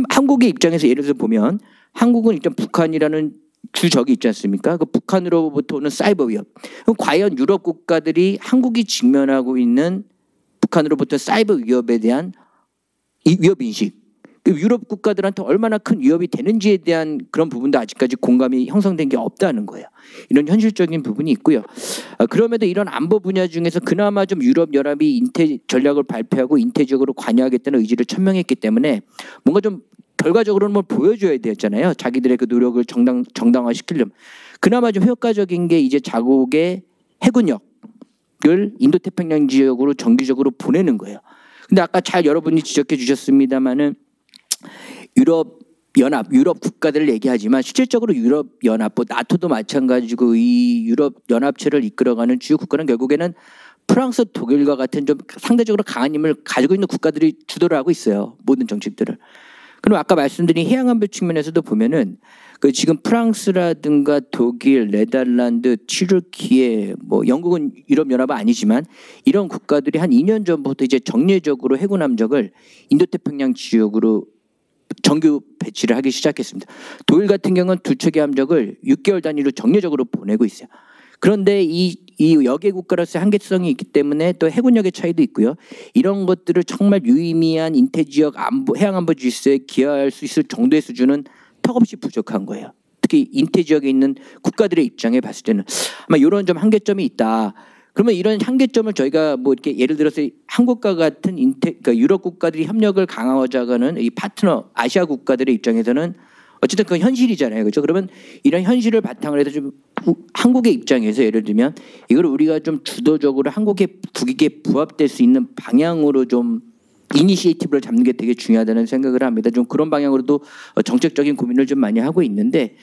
한국의 입장에서 예를 들어 보면 한국은 일단 북한이라는 주적이 있지 않습니까? 그 북한으로부터 오는 사이버 위협. 그럼 과연 유럽 국가들이 한국이 직면하고 있는 북한으로부터 사이버 위협에 대한 이 위협 인식, 유럽 국가들한테 얼마나 큰 위협이 되는지에 대한 그런 부분도 아직까지 공감이 형성된 게 없다는 거예요. 이런 현실적인 부분이 있고요. 그럼에도 이런 안보 분야 중에서 그나마 좀 유럽연합이 인태 전략을 발표하고 인태적으로 관여하겠다는 의지를 천명했기 때문에 뭔가 좀 결과적으로는 뭘 보여줘야 되잖아요. 자기들의 그 노력을 정당화시키려면. 그나마 좀 효과적인 게 이제 자국의 해군력을 인도태평양 지역으로 정기적으로 보내는 거예요. 근데 아까 잘 여러분이 지적해 주셨습니다마는 유럽 국가들을 얘기하지만 실질적으로 유럽연합, 나토도 마찬가지고 이 유럽연합체를 이끌어가는 주요 국가는 결국에는 프랑스, 독일과 같은 좀 상대적으로 강한 힘을 가지고 있는 국가들이 주도를 하고 있어요. 모든 정책들을. 그럼 아까 말씀드린 해양안보 측면에서도 보면은 그 지금 프랑스라든가 독일, 네덜란드, 튀르키예, 뭐 영국은 유럽연합은 아니지만 이런 국가들이 한 2년 전부터 이제 정례적으로 해군 함정을 인도태평양 지역으로 정규 배치를 하기 시작했습니다. 독일 같은 경우는 2척의 함정을 6개월 단위로 정례적으로 보내고 있어요. 그런데 이 여객 국가로서의 한계성이 있기 때문에 또 해군력의 차이도 있고요. 이런 것들을 정말 유의미한 인태지역 해양안보 질서에 기여할 수 있을 정도의 수준은 턱없이 부족한 거예요. 특히 인태지역에 있는 국가들의 입장에 봤을 때는 아마 이런 좀 한계점이 있다. 그러면 이런 한계점을 저희가 뭐 이렇게 예를 들어서 한국과 같은 그러니까 유럽 국가들이 협력을 강화하자가는 이 파트너 아시아 국가들의 입장에서는 어쨌든 그건 현실이잖아요. 그렇죠? 그러면 이런 현실을 바탕으로 해서 좀 한국의 입장에서 예를 들면 이걸 우리가 좀 주도적으로 한국의 국익에 부합될 수 있는 방향으로 좀 이니시에이티브를 잡는 게 되게 중요하다는 생각을 합니다. 좀 그런 방향으로도 정책적인 고민을 좀 많이 하고 있는데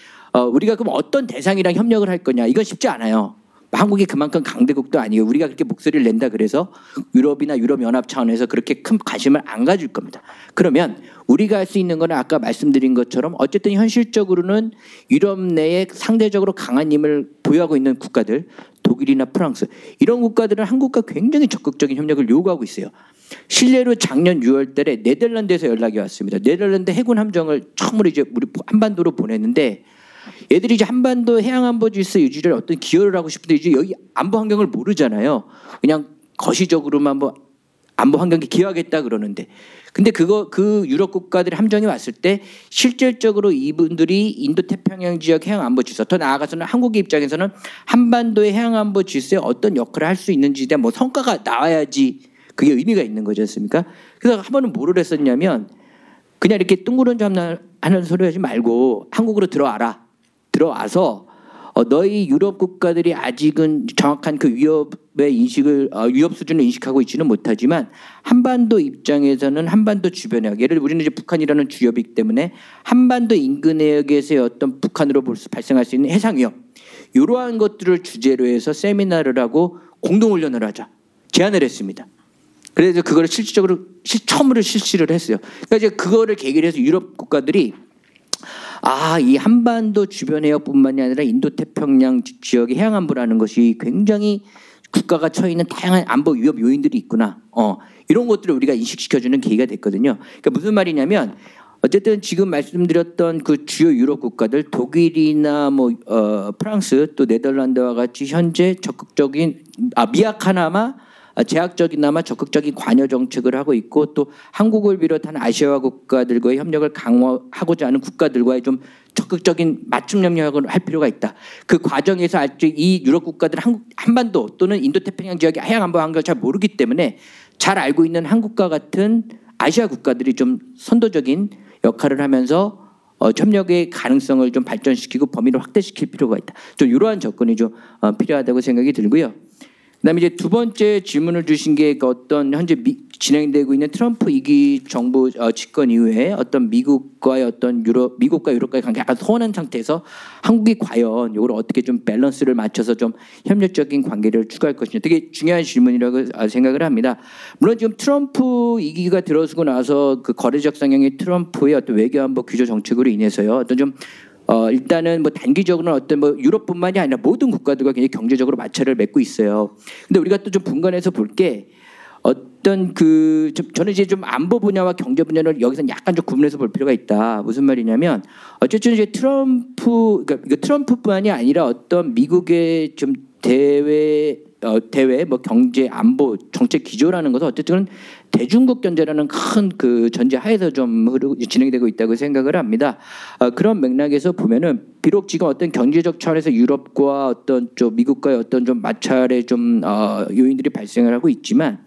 우리가 그럼 어떤 대상이랑 협력을 할 거냐 이건 쉽지 않아요. 한국이 그만큼 강대국도 아니에요. 우리가 그렇게 목소리를 낸다 그래서 유럽이나 유럽연합 차원에서 그렇게 큰 관심을 안 가질 겁니다. 그러면 우리가 할 수 있는 거는 아까 말씀드린 것처럼 어쨌든 현실적으로는 유럽 내에 상대적으로 강한 힘을 보유하고 있는 국가들, 독일이나 프랑스 이런 국가들은 한국과 굉장히 적극적인 협력을 요구하고 있어요. 실례로 작년 6월 달에 네덜란드에서 연락이 왔습니다. 네덜란드 해군 함정을 처음으로 이제 우리 한반도로 보냈는데 얘들이 이제 한반도 해양안보 질서 유지를 어떤 기여를 하고 싶은데 이제 여기 안보 환경을 모르잖아요. 그냥 거시적으로만 뭐 안보 환경에 기여하겠다 그러는데 근데 그 유럽 국가들이 함정이 왔을 때 실질적으로 이분들이 인도태평양 지역 해양안보 질서 더 나아가서는 한국의 입장에서는 한반도의 해양안보 질서에 어떤 역할을 할 수 있는지에 대한 뭐 성과가 나와야지 그게 의미가 있는 거지 않습니까? 그래서 한 번은 뭐를 했었냐면 그냥 이렇게 뜬구름 잡는 하는 소리 하지 말고 한국으로 들어와서 너희 유럽 국가들이 아직은 정확한 그 위협의 인식을 위협 수준을 인식하고 있지는 못하지만 한반도 입장에서는 한반도 주변에 예를 들어 우리는 이제 북한이라는 주협이기 때문에 한반도 인근 해역에서의 어떤 북한으로 발생할 수 있는 해상 위협 이러한 것들을 주제로 해서 세미나를 하고 공동훈련을 하자 제안을 했습니다. 그래서 그거를 실질적으로 처음으로 실시를 했어요. 그러니까 이제 그거를 계기로 해서 유럽 국가들이 이 한반도 주변 해역뿐만이 아니라 인도태평양 지역의 해양 안보라는 것이 굉장히 국가가 처해 있는 다양한 안보 위협 요인들이 있구나. 이런 것들을 우리가 인식시켜주는 계기가 됐거든요. 그러니까 무슨 말이냐면 어쨌든 지금 말씀드렸던 그 주요 유럽 국가들 독일이나 프랑스 또 네덜란드와 같이 현재 적극적인 미약하나마 제약적이나마 적극적인 관여 정책을 하고 있고 또 한국을 비롯한 아시아 국가들과의 협력을 강화하고자 하는 국가들과의 좀 적극적인 맞춤 협력을 할 필요가 있다. 그 과정에서 아직 이 유럽 국가들은 한반도 또는 인도태평양 지역의 해양 안보 환경을 잘 모르기 때문에 잘 알고 있는 한국과 같은 아시아 국가들이 좀 선도적인 역할을 하면서 협력의 가능성을 좀 발전시키고 범위를 확대시킬 필요가 있다. 좀 이러한 접근이 좀 필요하다고 생각이 들고요. 그다음에 이제 두 번째 질문을 주신 게 어떤 현재 진행되고 있는 트럼프 2기 정부 집권 이후에 어떤 미국과 유럽과의 관계가 약간 소원한 상태에서 한국이 과연 이걸 어떻게 좀 밸런스를 맞춰서 좀 협력적인 관계를 추구할 것이냐 되게 중요한 질문이라고 생각을 합니다. 물론 지금 트럼프 2기가 들어서고 나서 그 거래적 성향의 트럼프의 어떤 외교안보 규조 정책으로 인해서요 어떤 좀 일단은 단기적으로는 어떤 유럽뿐만이 아니라 모든 국가들과 굉장히 경제적으로 마찰을 맺고 있어요. 근데 우리가 또 좀 분간해서 볼 게 어떤 저는 이제 좀 안보 분야와 경제 분야를 여기서 약간 좀 구분해서 볼 필요가 있다. 무슨 말이냐면 어쨌든 이제 그러니까 트럼프뿐만이 아니라 어떤 미국의 좀 대외 경제 안보 정책 기조라는 것은 어쨌든 대중국 견제라는 큰 그 전제 하에서 좀 진행되고 있다고 생각을 합니다. 그런 맥락에서 보면은 비록 지금 어떤 경제적 차원에서 유럽과 어떤 좀 미국과의 어떤 좀 마찰의 좀 요인들이 발생을 하고 있지만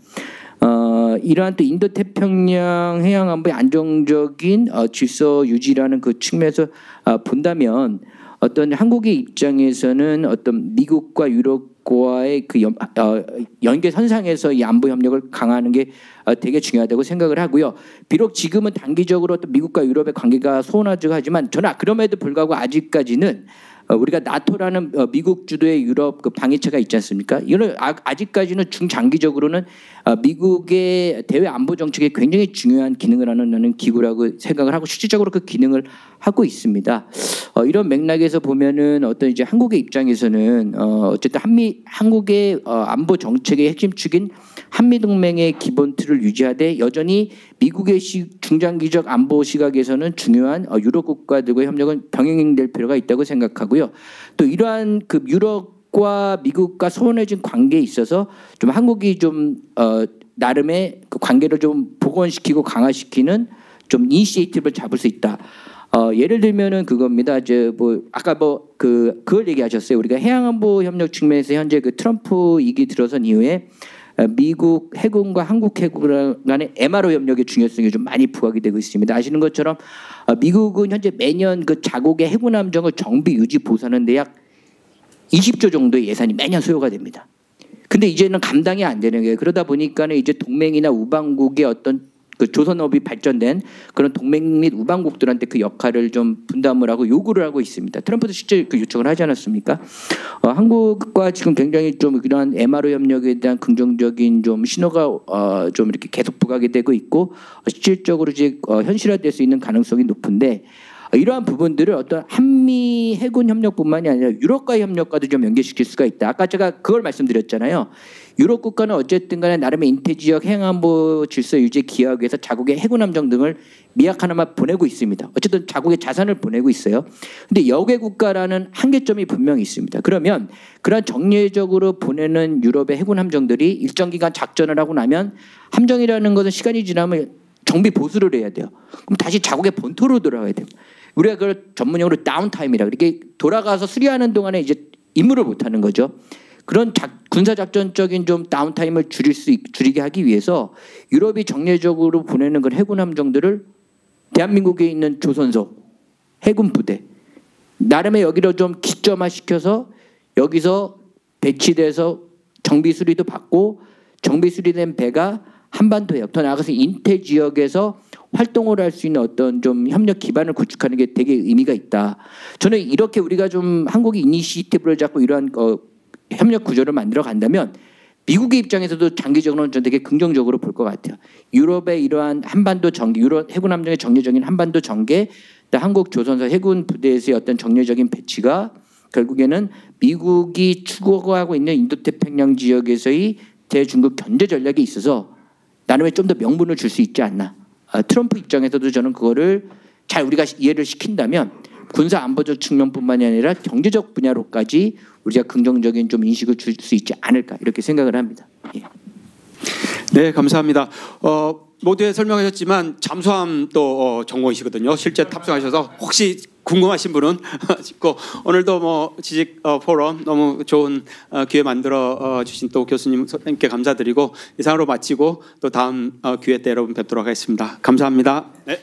이러한 또 인도태평양 해양 안보의 안정적인 질서 유지라는 그 측면에서 본다면 어떤 한국의 입장에서는 어떤 미국과 유럽과의 그 연계선상에서 이 안보 협력을 강화하는 게 되게 중요하다고 생각을 하고요. 비록 지금은 단기적으로 어떤 미국과 유럽의 관계가 소원하지고 하지만 저는 그럼에도 불구하고 아직까지는 우리가 나토라는 미국 주도의 유럽 그 방위체가 있지 않습니까? 이거는 아직까지는 중장기적으로는 미국의 대외 안보 정책에 굉장히 중요한 기능을 하는 기구라고 생각을 하고 실질적으로 그 기능을 하고 있습니다. 이런 맥락에서 보면은 어떤 이제 한국의 입장에서는 어쨌든 한국의 안보 정책의 핵심 축인 한미 동맹의 기본 틀을 유지하되 여전히 미국의 중장기적 안보 시각에서는 중요한 유럽 국가들과의 협력은 병행될 필요가 있다고 생각하고요. 또 이러한 그 유럽과 미국과 소원해진 관계에 있어서 좀 한국이 좀 나름의 그 관계를 좀 복원시키고 강화시키는 좀 이니시에이티브를 잡을 수 있다. 예를 들면은 그겁니다. 아까 그걸 얘기하셨어요. 우리가 해양안보 협력 측면에서 현재 그 트럼프 2기 들어선 이후에 미국 해군과 한국 해군 간의 MRO 협력의 중요성이 좀 많이 부각이 되고 있습니다. 아시는 것처럼 미국은 현재 매년 그 자국의 해군 함정을 정비 유지 보수하는데 약 20조 정도의 예산이 매년 소요가 됩니다. 근데 이제는 감당이 안 되는 거예요. 그러다 보니까는 이제 동맹이나 우방국의 어떤 그 조선업이 발전된 그런 동맹 및 우방국들한테 그 역할을 좀 분담을 하고 요구를 하고 있습니다. 트럼프도 실제 그 요청을 하지 않았습니까? 한국과 지금 굉장히 좀 이런 MRO 협력에 대한 긍정적인 좀 신호가 좀 이렇게 계속 부각이 되고 있고 실질적으로 이제 현실화될 수 있는 가능성이 높은데 이러한 부분들을 어떤 한미 해군 협력뿐만이 아니라 유럽과의 협력과도 좀 연계시킬 수가 있다. 아까 제가 그걸 말씀드렸잖아요. 유럽 국가는 어쨌든 간에 나름의 인태지역 해양안보 질서 유지에 기여하기 위해서 자국의 해군 함정 등을 미약하나마 보내고 있습니다. 어쨌든 자국의 자산을 보내고 있어요. 근데 역외 국가라는 한계점이 분명히 있습니다. 그러면 그런 정례적으로 보내는 유럽의 해군 함정들이 일정 기간 작전을 하고 나면 함정이라는 것은 시간이 지나면 정비 보수를 해야 돼요. 그럼 다시 자국의 본토로 돌아가야 돼요. 우리가 그걸 전문용어로 다운타임이라고 이렇게 돌아가서 수리하는 동안에 이제 임무를 못하는 거죠. 그런 군사작전적인 좀 다운타임을 줄이게 하기 위해서 유럽이 정례적으로 보내는 그 해군 함정들을 대한민국에 있는 조선소, 해군 부대 나름의 여기를 좀 기점화시켜서 여기서 배치돼서 정비 수리도 받고 정비 수리된 배가 한반도에 더 나아가서 인태 지역에서 활동을 할 수 있는 어떤 좀 협력 기반을 구축하는 게 되게 의미가 있다. 저는 이렇게 우리가 좀 한국이 이니시티브를 잡고 이러한 협력 구조를 만들어 간다면 미국의 입장에서도 장기적으로는 전 되게 긍정적으로 볼 것 같아요. 유럽의 이러한 한반도 전개, 유럽 해군 함정의 정례적인 한반도 전개, 한국 조선사 해군 부대에서의 어떤 정례적인 배치가 결국에는 미국이 추구하고 있는 인도태평양 지역에서의 대중국 견제 전략에 있어서 나름의 좀 더 명분을 줄 수 있지 않나. 트럼프 입장에서도 저는 그거를 잘 우리가 이해를 시킨다면 군사 안보적 측면뿐만이 아니라 경제적 분야로까지 우리가 긍정적인 좀 인식을 줄 수 있지 않을까 이렇게 생각을 합니다. 예. 네, 감사합니다. 모두에 설명하셨지만 잠수함 또 전공이시거든요. 실제 탑승하셔서 혹시 궁금하신 분은 짚고 오늘도 뭐 지식 포럼 너무 좋은 기회 만들어 주신 또 교수님 선생님께 감사드리고 이상으로 마치고 또 다음 기회 때 여러분 뵙도록 하겠습니다. 감사합니다. 네.